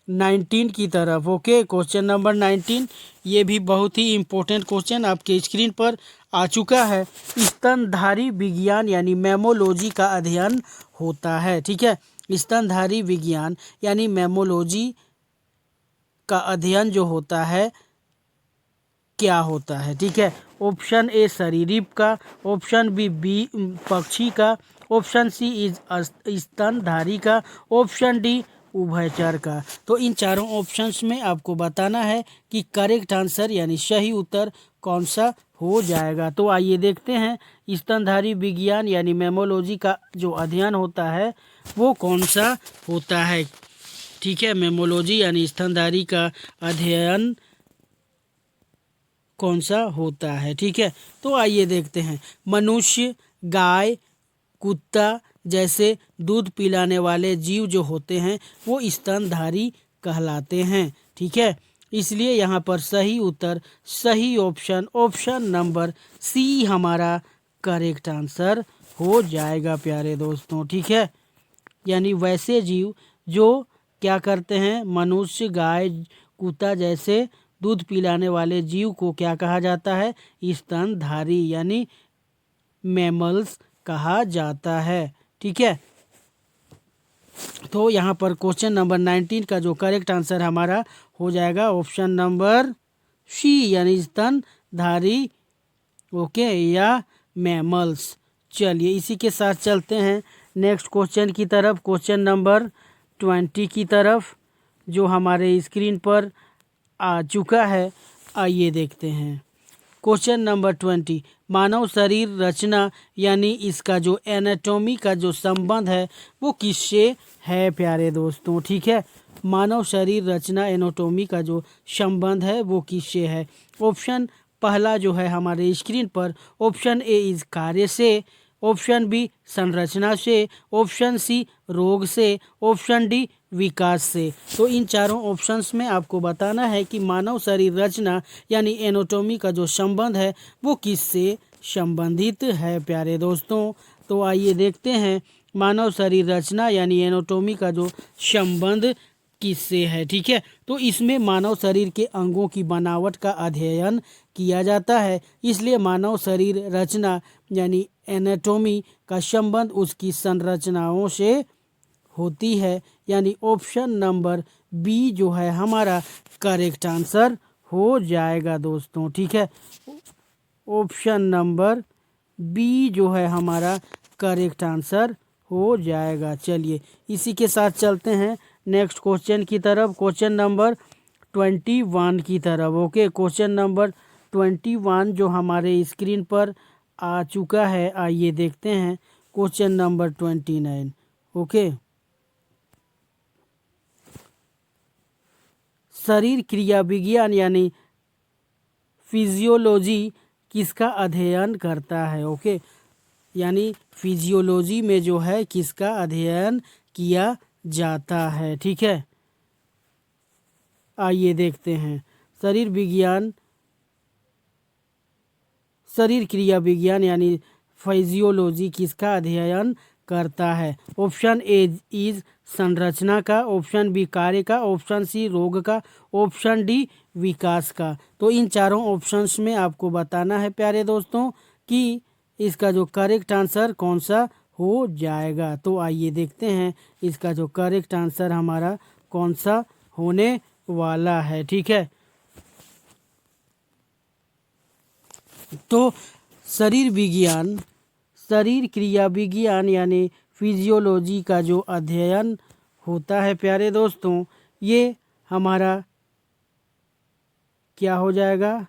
19 की तरफ। ओके, क्वेश्चन नंबर 19, ये भी बहुत ही इम्पोर्टेंट क्वेश्चन आपके स्क्रीन पर आ चुका है। स्तनधारी विज्ञान यानी मैमोलॉजी का अध्ययन होता है। ठीक है, स्तनधारी विज्ञान यानी मैमोलॉजी का अध्ययन जो होता है क्या होता है? ठीक है, ऑप्शन ए सरीसृप का, ऑप्शन बी पक्षी का, ऑप्शन सी इज स्तनधारी का, ऑप्शन डी उभयचर का। तो इन चारों ऑप्शंस में आपको बताना है कि करेक्ट आंसर यानी सही उत्तर कौन सा हो जाएगा। तो आइए देखते हैं स्तनधारी विज्ञान यानी मैमोलॉजी का जो अध्ययन होता है वो कौन सा होता है। ठीक है, मैमोलॉजी यानी स्तनधारी का अध्ययन कौन सा होता है। ठीक है, तो आइए देखते हैं। मनुष्य, गाय, कुत्ता जैसे दूध पिलाने वाले जीव जो होते हैं वो स्तनधारी कहलाते हैं। ठीक है, इसलिए यहाँ पर सही उत्तर, सही ऑप्शन, ऑप्शन नंबर सी हमारा करेक्ट आंसर हो जाएगा प्यारे दोस्तों। ठीक है, यानी वैसे जीव जो क्या करते हैं, मनुष्य, गाय, कुत्ता जैसे दूध पिलाने वाले जीव को क्या कहा जाता है? स्तनधारी यानी मैमल्स कहा जाता है। ठीक है, तो यहाँ पर क्वेश्चन नंबर 19 का जो करेक्ट आंसर हमारा हो जाएगा ऑप्शन नंबर सी यानी स्तनधारी। ओके, या मैमल्स। चलिए इसी के साथ चलते हैं नेक्स्ट क्वेश्चन की तरफ, क्वेश्चन नंबर 20 की तरफ जो हमारे स्क्रीन पर आ चुका है। आइए देखते हैं क्वेश्चन नंबर 20, मानव शरीर रचना यानी इसका जो एनाटॉमी का जो संबंध है वो किससे है प्यारे दोस्तों? ठीक है, मानव शरीर रचना एनाटॉमी का जो संबंध है वो किससे है? ऑप्शन पहला जो है हमारे स्क्रीन पर, ऑप्शन ए इज कार्य से, ऑप्शन बी संरचना से, ऑप्शन सी रोग से, ऑप्शन डी विकास से। तो इन चारों ऑप्शंस में आपको बताना है कि मानव शरीर रचना यानी एनाटॉमी का जो संबंध है वो किससे संबंधित है प्यारे दोस्तों। तो आइए देखते हैं मानव शरीर रचना यानी एनाटॉमी का जो संबंध किससे है। ठीक है, तो इसमें मानव शरीर के अंगों की बनावट का अध्ययन किया जाता है, इसलिए मानव शरीर रचना यानी एनाटॉमी का संबंध उसकी संरचनाओं से होती है, यानी ऑप्शन नंबर बी जो है हमारा करेक्ट आंसर हो जाएगा दोस्तों। ठीक है, ऑप्शन नंबर बी जो है हमारा करेक्ट आंसर हो जाएगा। चलिए इसी के साथ चलते हैं नेक्स्ट क्वेश्चन की तरफ, क्वेश्चन नंबर 21 की तरफ। ओके, क्वेश्चन नंबर 21 जो हमारे स्क्रीन पर आ चुका है। आइए देखते हैं क्वेश्चन नंबर 29। ओके, शरीर क्रिया विज्ञान यानी फिजियोलॉजी किसका अध्ययन करता है? ओके, यानी फिजियोलॉजी में जो है किसका अध्ययन किया जाता है? ठीक है, आइए देखते हैं। शरीर विज्ञान, शरीर क्रिया विज्ञान यानी फिजियोलॉजी किसका अध्ययन करता है? ऑप्शन ए इज संरचना का, ऑप्शन बी कार्य का, ऑप्शन सी रोग का, ऑप्शन डी विकास का। तो इन चारों ऑप्शंस में आपको बताना है प्यारे दोस्तों कि इसका जो करेक्ट आंसर कौन सा हो जाएगा। तो आइए देखते हैं इसका जो करेक्ट आंसर हमारा कौन सा होने वाला है। ठीक है, तो शरीर विज्ञान, शरीर क्रिया विज्ञान यानी फिजियोलॉजी का जो अध्ययन होता है प्यारे दोस्तों, ये हमारा क्या हो जाएगा?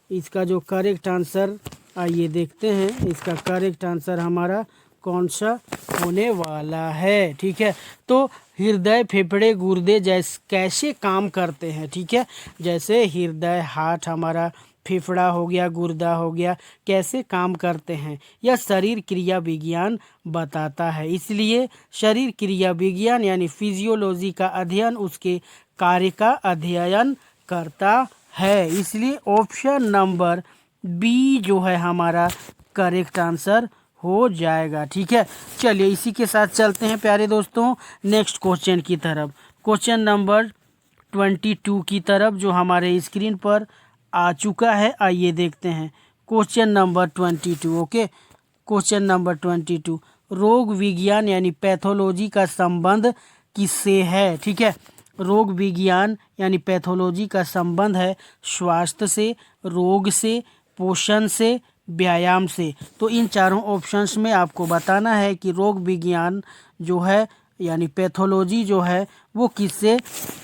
इसका जो करेक्ट आंसर, आइए देखते हैं इसका करेक्ट आंसर हमारा कौन सा होने वाला है। ठीक है, तो हृदय, फेफड़े, गुर्दे जैसे कैसे काम करते हैं? ठीक है, जैसे हृदय, हार्ट हमारा, फेफड़ा हो गया, गुर्दा हो गया, कैसे काम करते हैं यह शरीर क्रिया विज्ञान बताता है। इसलिए शरीर क्रिया विज्ञान यानी फिजियोलॉजी का अध्ययन उसके कार्य का अध्ययन करता है। इसलिए ऑप्शन नंबर बी जो है हमारा करेक्ट आंसर हो जाएगा। ठीक है, चलिए इसी के साथ चलते हैं प्यारे दोस्तों नेक्स्ट क्वेश्चन की तरफ, क्वेश्चन नंबर 22 की तरफ जो हमारे स्क्रीन पर आ चुका है। आइए देखते हैं question number 22। Okay, question number 22, रोग विज्ञान यानी पैथोलॉजी का संबंध किससे है? ठीक है, रोग विज्ञान यानी पैथोलॉजी का संबंध है स्वास्थ्य से, रोग से, पोषण से, व्यायाम से। तो इन चारों ऑप्शंस में आपको बताना है कि रोग विज्ञान जो है यानी पैथोलॉजी जो है वो किससे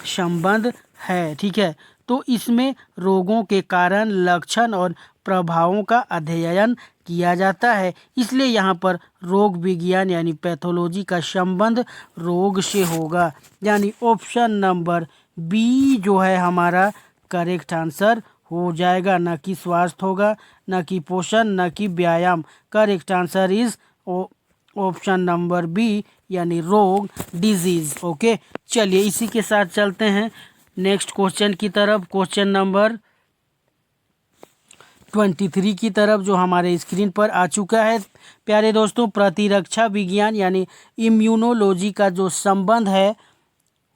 संबंध है। ठीक है, तो इसमें रोगों के कारण, लक्षण और प्रभावों का अध्ययन किया जाता है। इसलिए यहाँ पर रोग विज्ञान यानी पैथोलॉजी का संबंध रोग से होगा, यानी ऑप्शन नंबर बी जो है हमारा करेक्ट आंसर हो जाएगा। न कि स्वास्थ्य होगा, न कि पोषण, न कि व्यायाम। Correct answer is option number B यानी रोग, डिजीज। ओके, चलिए इसी के साथ चलते हैं नेक्स्ट क्वेश्चन की तरफ, क्वेश्चन नंबर 23 की तरफ जो हमारे स्क्रीन पर आ चुका है। प्यारे दोस्तों, प्रतिरक्षा विज्ञान यानी इम्यूनोलॉजी का जो संबंध है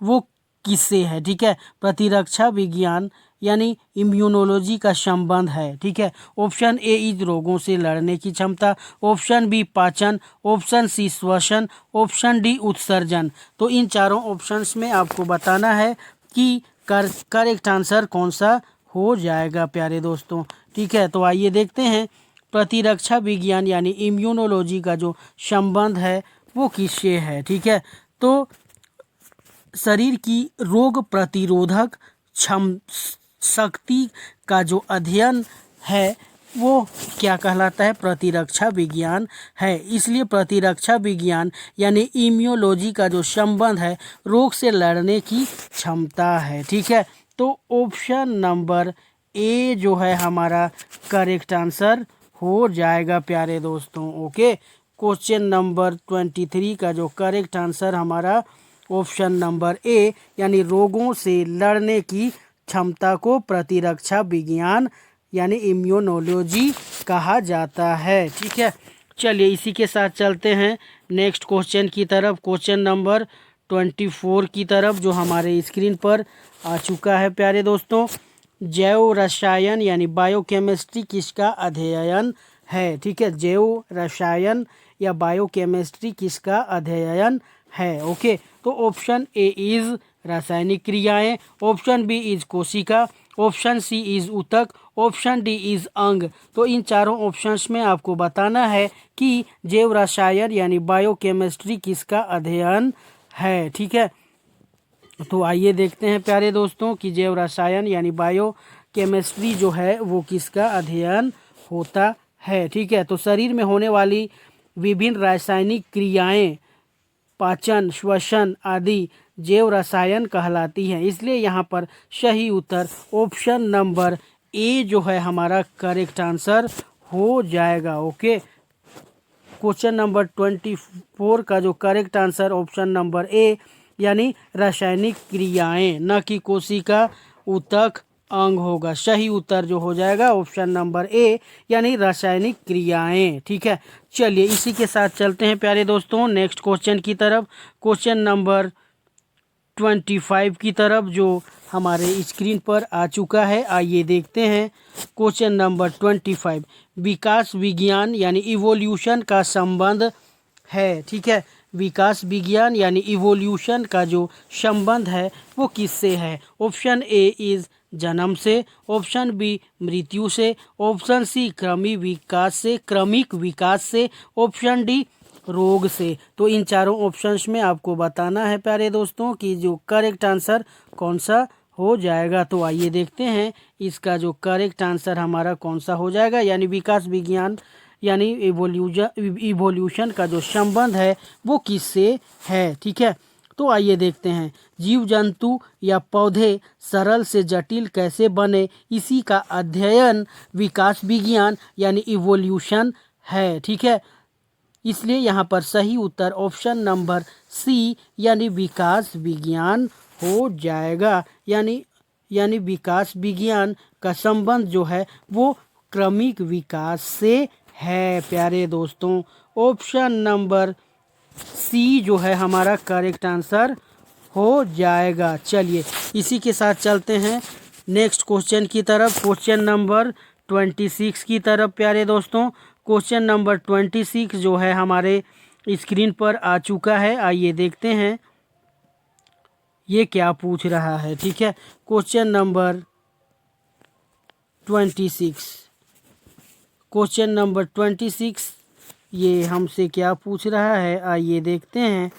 वो किससे है? ठीक है, प्रतिरक्षा विज्ञान यानी इम्यूनोलॉजी का संबंध है। ठीक है, ऑप्शन ए इज रोगों से लड़ने की क्षमता, ऑप्शन बी पाचन, ऑप्शन सी श्वसन, ऑप्शन डी उत्सर्जन। तो इन चारों ऑप्शंस में आपको बताना है कि करेक्ट आंसर कौन सा हो जाएगा प्यारे दोस्तों। ठीक है, तो आइए देखते हैं प्रतिरक्षा विज्ञान यानी इम्यूनोलॉजी का जो संबंध है वो किससे है। ठीक है, तो शरीर की रोग प्रतिरोधक शक्ति का जो अध्ययन है वो क्या कहलाता है? प्रतिरक्षा विज्ञान है। इसलिए प्रतिरक्षा विज्ञान यानी इम्यूनोलॉजी का जो संबंध है रोग से लड़ने की क्षमता है। ठीक है, तो ऑप्शन नंबर ए जो है हमारा करेक्ट आंसर हो जाएगा प्यारे दोस्तों। ओके, क्वेश्चन नंबर 23 का जो करेक्ट आंसर हमारा ऑप्शन नंबर ए यानी रोगों से लड़ने की क्षमता को प्रतिरक्षा विज्ञान यानी इम्यूनोलॉजी कहा जाता है। ठीक है, चलिए इसी के साथ चलते हैं नेक्स्ट क्वेश्चन की तरफ, क्वेश्चन नंबर 24 की तरफ जो हमारे स्क्रीन पर आ चुका है। प्यारे दोस्तों, जैव रसायन यानी बायोकेमिस्ट्री किसका अध्ययन है? ठीक है, जैव रसायन या बायोकेमिस्ट्री किसका अध्ययन है? ओके, तो ऑप्शन ए इज रासायनिक क्रियाएं, ऑप्शन बी इज कोशिका, ऑप्शन सी इज ऊतक, ऑप्शन डी इज अंग। तो इन चारों ऑप्शंस में आपको बताना है कि जैव रसायन यानी बायोकेमिस्ट्री किसका अध्ययन है। ठीक है, तो आइए देखते हैं प्यारे दोस्तों कि जैव रसायन यानी बायोकेमिस्ट्री जो है वो किसका अध्ययन होता है। ठीक है, तो शरीर में होने वाली विभिन्न रासायनिक क्रियाएं, पाचन, श्वसन आदि जैव रसायन कहलाती है। इसलिए यहाँ पर सही उत्तर ऑप्शन नंबर ए जो है हमारा करेक्ट आंसर हो जाएगा। ओके, क्वेश्चन नंबर 24 का जो correct answer option number A यानी रासायनिक क्रियाएं, न कि कोशिका ऊतक अंग होगा। सही उत्तर जो हो जाएगा ऑप्शन नंबर ए यानी रासायनिक क्रियाएं। ठीक है, चलिए इसी के साथ चलते हैं प्यारे दोस्तों नेक्स्ट क्वेश्चन की तरफ। क्वेश्चन नंबर 25 की तरफ जो हमारे स्क्रीन पर आ चुका है, आइए देखते हैं। क्वेश्चन नंबर 25, विकास विज्ञान यानी इवोल्यूशन का संबंध है। ठीक है, विकास विज्ञान यानी इवोल्यूशन का जो संबंध है वो किससे है? ऑप्शन ए इज जन्म से, ऑप्शन बी मृत्यु से, ऑप्शन सी क्रमिक विकास से, ऑप्शन डी रोग से। तो इन चारों ऑप्शंस में आपको बताना है प्यारे दोस्तों कि जो करेक्ट आंसर कौन सा हो जाएगा। तो आइए देखते हैं इसका जो करेक्ट आंसर हमारा कौन सा हो जाएगा। यानी विकास विज्ञान यानी इवोल्यूशन का जो संबंध है वो किससे है। ठीक है, तो आइए देखते हैं। जीव जंतु या पौधे सरल से जटिल कैसे बने, इसी का अध्ययन विकास विज्ञान यानी इवोल्यूशन है। ठीक है, इसलिए यहाँ पर सही उत्तर ऑप्शन नंबर सी यानी विकास विज्ञान हो जाएगा। यानी विकास विज्ञान का संबंध जो है वो क्रमिक विकास से है प्यारे दोस्तों। ऑप्शन नंबर सी जो है हमारा करेक्ट आंसर हो जाएगा। चलिए इसी के साथ चलते हैं नेक्स्ट क्वेश्चन की तरफ, क्वेश्चन नंबर 26 की तरफ प्यारे दोस्तों। क्वेश्चन नंबर 26 जो है हमारे स्क्रीन पर आ चुका है, आइए देखते हैं ये क्या पूछ रहा है। ठीक है, क्वेश्चन नंबर 26 ये हमसे क्या पूछ रहा है, आइए देखते हैं।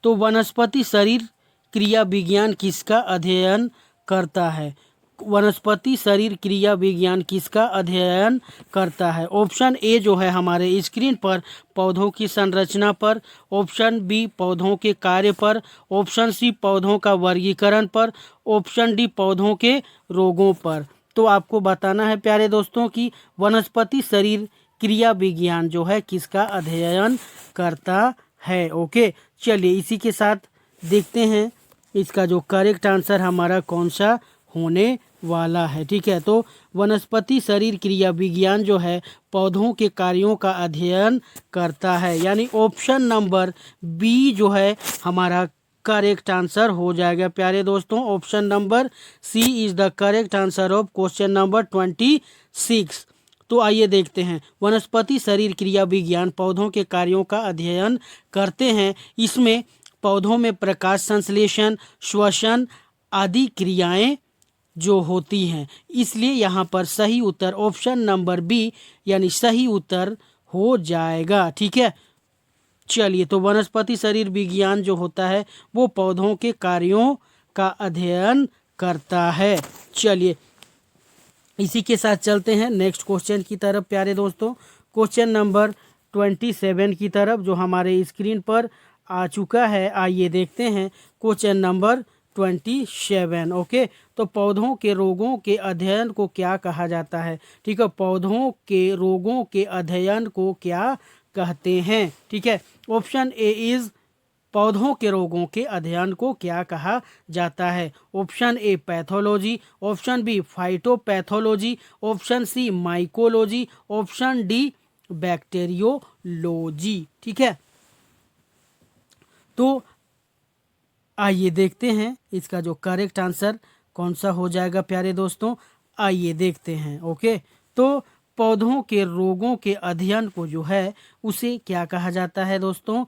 तो वनस्पति शरीर क्रिया विज्ञान किसका अध्ययन करता है? वनस्पति शरीर क्रिया विज्ञान किसका अध्ययन करता है? ऑप्शन ए जो है हमारे स्क्रीन पर पौधों की संरचना पर, ऑप्शन बी पौधों के कार्य पर, ऑप्शन सी पौधों का वर्गीकरण पर, ऑप्शन डी पौधों के रोगों पर। तो आपको बताना है प्यारे दोस्तों कि वनस्पति शरीर क्रिया विज्ञान जो है किसका अध्ययन करता है। ओके, चलिए इसी के साथ देखते हैं इसका जो करेक्ट आंसर हमारा कौन सा होने वाला है। ठीक है, तो वनस्पति शरीर क्रिया विज्ञान जो है पौधों के कार्यों का अध्ययन करता है, यानी ऑप्शन नंबर बी जो है हमारा करेक्ट आंसर हो जाएगा प्यारे दोस्तों। Option number C is the correct answer of question number 26। तो आइए देखते हैं वनस्पति शरीर क्रिया विज्ञान पौधों के कार्यों का अध्ययन करते हैं। इसमें पौधों में प्रकाश संश्लेषण, श्वसन आदि क्रियाएं जो होती हैं, इसलिए यहाँ पर सही उत्तर ऑप्शन नंबर बी यानी सही उत्तर हो जाएगा। ठीक है, चलिए तो वनस्पति शरीर विज्ञान जो होता है वो पौधों के कार्यों का अध्ययन करता है। चलिए इसी के साथ चलते हैं नेक्स्ट क्वेश्चन की तरफ प्यारे दोस्तों। क्वेश्चन नंबर 27 की तरफ जो हमारे स्क्रीन पर आ चुका है, आइए देखते हैं क्वेश्चन नंबर 27। ओके, तो पौधों के रोगों के अध्ययन को क्या कहा जाता है? ठीक है, पौधों के रोगों के अध्ययन को क्या कहते हैं? ठीक है, ऑप्शन ए इज पौधों के रोगों के अध्ययन को क्या कहा जाता है? Option A pathology, option B phytopathology, option C mycology, option D bacteriology. ठीक है, तो आइए देखते हैं इसका जो करेक्ट आंसर कौन सा हो जाएगा प्यारे दोस्तों। आइए देखते हैं। ओके, तो पौधों के रोगों के अध्ययन को जो है उसे क्या कहा जाता है दोस्तों?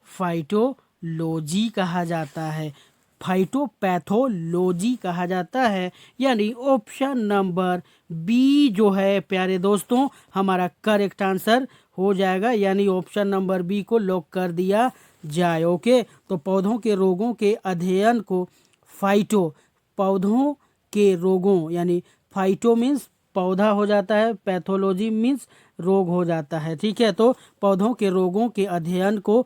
फाइटोलॉजी कहा जाता है, फाइटोपैथोलॉजी कहा जाता है, यानी ऑप्शन नंबर बी जो है प्यारे दोस्तों हमारा करेक्ट आंसर हो जाएगा, यानी ऑप्शन नंबर बी को लॉक कर दिया जाए। ओके, तो पौधों के रोगों के अध्ययन को पौधों के रोगों यानी फाइटो मीन्स पौधा हो जाता है, पैथोलॉजी मीन्स रोग हो जाता है। ठीक है, तो पौधों के रोगों के अध्ययन को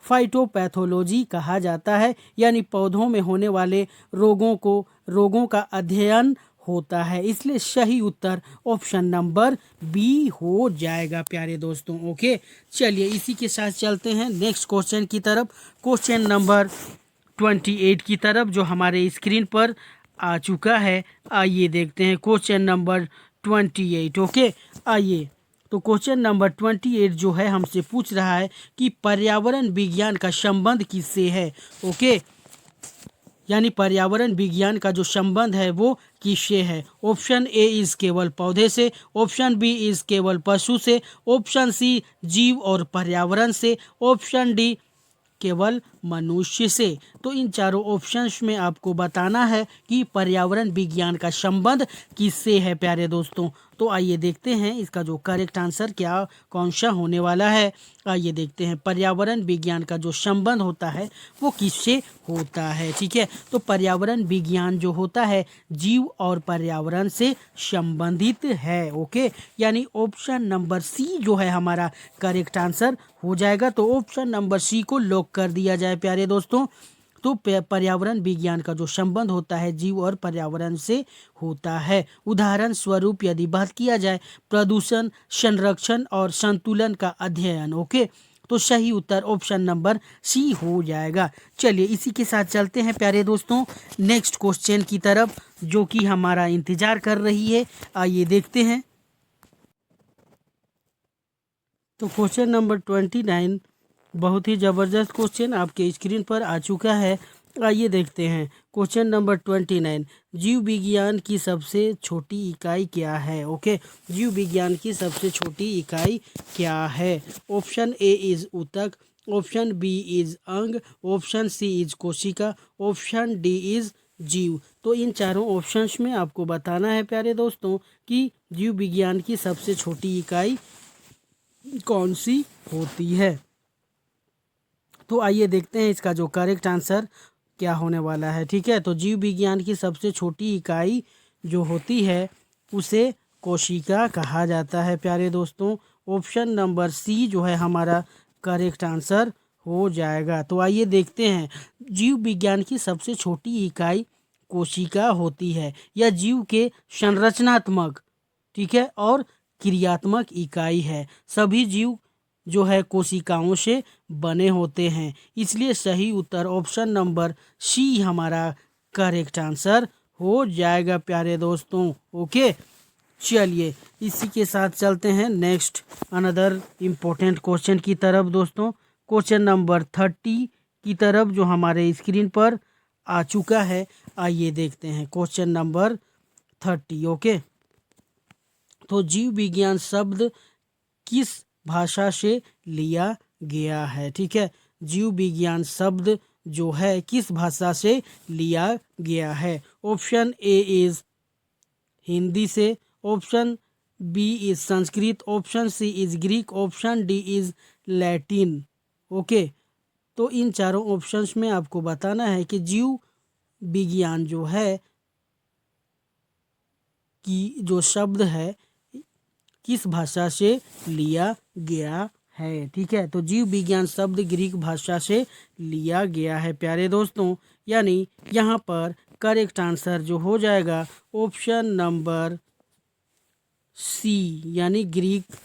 फाइटोपैथोलॉजी कहा जाता है, यानी पौधों में होने वाले रोगों का अध्ययन होता है। इसलिए सही उत्तर ऑप्शन नंबर बी हो जाएगा प्यारे दोस्तों। ओके, चलिए इसी के साथ चलते हैं नेक्स्ट क्वेश्चन की तरफ, क्वेश्चन नंबर 28 की तरफ, जो हमारे स्क्रीन पर आ चुका है। आइए देखते हैं क्वेश्चन नंबर 28। ओके, आइए, तो क्वेश्चन नंबर 28 जो है हमसे पूछ रहा है कि पर्यावरण विज्ञान का संबंध किससे है। ओके, यानी पर्यावरण विज्ञान का जो संबंध है वो किससे है। ऑप्शन ए इज केवल पौधे से, ऑप्शन बी इज केवल पशु से, ऑप्शन सी जीव और पर्यावरण से, ऑप्शन डी केवल मनुष्य से। तो इन चारों ऑप्शंस में आपको बताना है कि पर्यावरण विज्ञान का संबंध किससे है प्यारे दोस्तों। तो आइए देखते हैं इसका जो करेक्ट आंसर क्या कौन सा होने वाला है। आइए देखते हैं पर्यावरण विज्ञान का जो संबंध होता है वो किससे होता है। ठीक है, तो पर्यावरण विज्ञान जो होता है जीव और पर्यावरण से संबंधित है। ओके, यानी ऑप्शन नंबर सी जो है हमारा करेक्ट आंसर हो जाएगा। तो ऑप्शन नंबर सी को लॉक कर दिया जाए प्यारे दोस्तों। तो पर्यावरण विज्ञान का जो संबंध होता है जीव और पर्यावरण से होता है। उदाहरण स्वरूप यदि बात किया जाए प्रदूषण, संरक्षण और संतुलन का अध्ययन। ओके, तो सही उत्तर ऑप्शन नंबर सी हो जाएगा। चलिए इसी के साथ चलते हैं प्यारे दोस्तों नेक्स्ट क्वेश्चन की तरफ, जो कि हमारा इंतजार कर रही है। आइए देखते हैं। तो क्वेश्चन नंबर 29 बहुत ही ज़बरदस्त क्वेश्चन आपके स्क्रीन पर आ चुका है। आइए देखते हैं क्वेश्चन नंबर 29, जीव विज्ञान की सबसे छोटी इकाई क्या है। ओके, जीव विज्ञान की सबसे छोटी इकाई क्या है। ऑप्शन ए इज ऊतक, ऑप्शन बी इज अंग, ऑप्शन सी इज कोशिका, ऑप्शन डी इज जीव। तो इन चारों ऑप्शंस में आपको बताना है प्यारे दोस्तों कि जीव विज्ञान की सबसे छोटी इकाई कौन सी होती है। तो आइए देखते हैं इसका जो करेक्ट आंसर क्या होने वाला है। ठीक है, तो जीव विज्ञान की सबसे छोटी इकाई जो होती है उसे कोशिका कहा जाता है प्यारे दोस्तों। ऑप्शन नंबर सी जो है हमारा करेक्ट आंसर हो जाएगा। तो आइए देखते हैं, जीव विज्ञान की सबसे छोटी इकाई कोशिका होती है। यह जीव के संरचनात्मक, ठीक है, और क्रियात्मक इकाई है। सभी जीव जो है कोशिकाओं से बने होते हैं। इसलिए सही उत्तर ऑप्शन नंबर सी हमारा करेक्ट आंसर हो जाएगा प्यारे दोस्तों। ओके, चलिए इसी के साथ चलते हैं नेक्स्ट अनदर इम्पोर्टेंट क्वेश्चन की तरफ दोस्तों, क्वेश्चन नंबर 30 की तरफ, जो हमारे स्क्रीन पर आ चुका है। आइए देखते हैं क्वेश्चन नंबर 30। ओके, तो जीव विज्ञान शब्द किस भाषा से लिया गया है। ठीक है, जीव विज्ञान शब्द जो है किस भाषा से लिया गया है। ऑप्शन ए इज हिंदी से, option B is Sanskrit, option C is Greek, option D is Latin. Okay, तो इन चारों ऑप्शंस में आपको बताना है कि जीव विज्ञान जो है कि जो शब्द है किस भाषा से लिया गया है। ठीक है, तो जीव विज्ञान शब्द ग्रीक भाषा से लिया गया है प्यारे दोस्तों। यानी यहाँ पर करेक्ट आंसर जो हो जाएगा ऑप्शन नंबर सी, यानी ग्रीक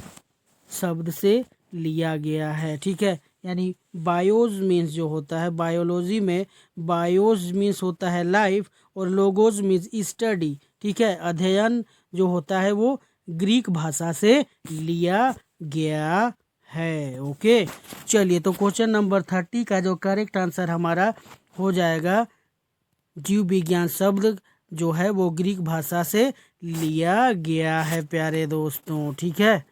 शब्द से लिया गया है। ठीक है, यानी बायोज मीन्स जो होता है बायोलॉजी में, बायोज मीन्स होता है लाइफ और लोगोज मीन्स स्टडी। ठीक है, अध्ययन जो होता है वो ग्रीक भाषा से लिया गया है। ओके, चलिए तो क्वेश्चन नंबर 30 का जो करेक्ट आंसर हमारा हो जाएगा जीव विज्ञान शब्द जो है वो ग्रीक भाषा से लिया गया है प्यारे दोस्तों। ठीक है,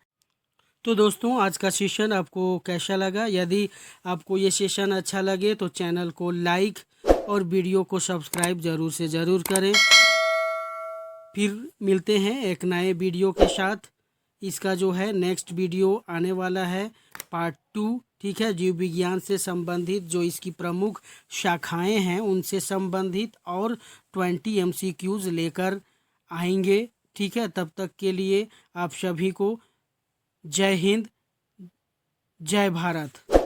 तो दोस्तों आज का सेशन आपको कैसा लगा। यदि आपको ये सेशन अच्छा लगे तो चैनल को लाइक और वीडियो को सब्सक्राइब ज़रूर से ज़रूर करें। फिर मिलते हैं एक नए वीडियो के साथ। इसका जो है नेक्स्ट वीडियो आने वाला है पार्ट 2। ठीक है, जीव विज्ञान से संबंधित जो इसकी प्रमुख शाखाएं हैं उनसे संबंधित और 20 MCQs लेकर आएंगे। ठीक है, तब तक के लिए आप सभी को जय हिंद, जय भारत।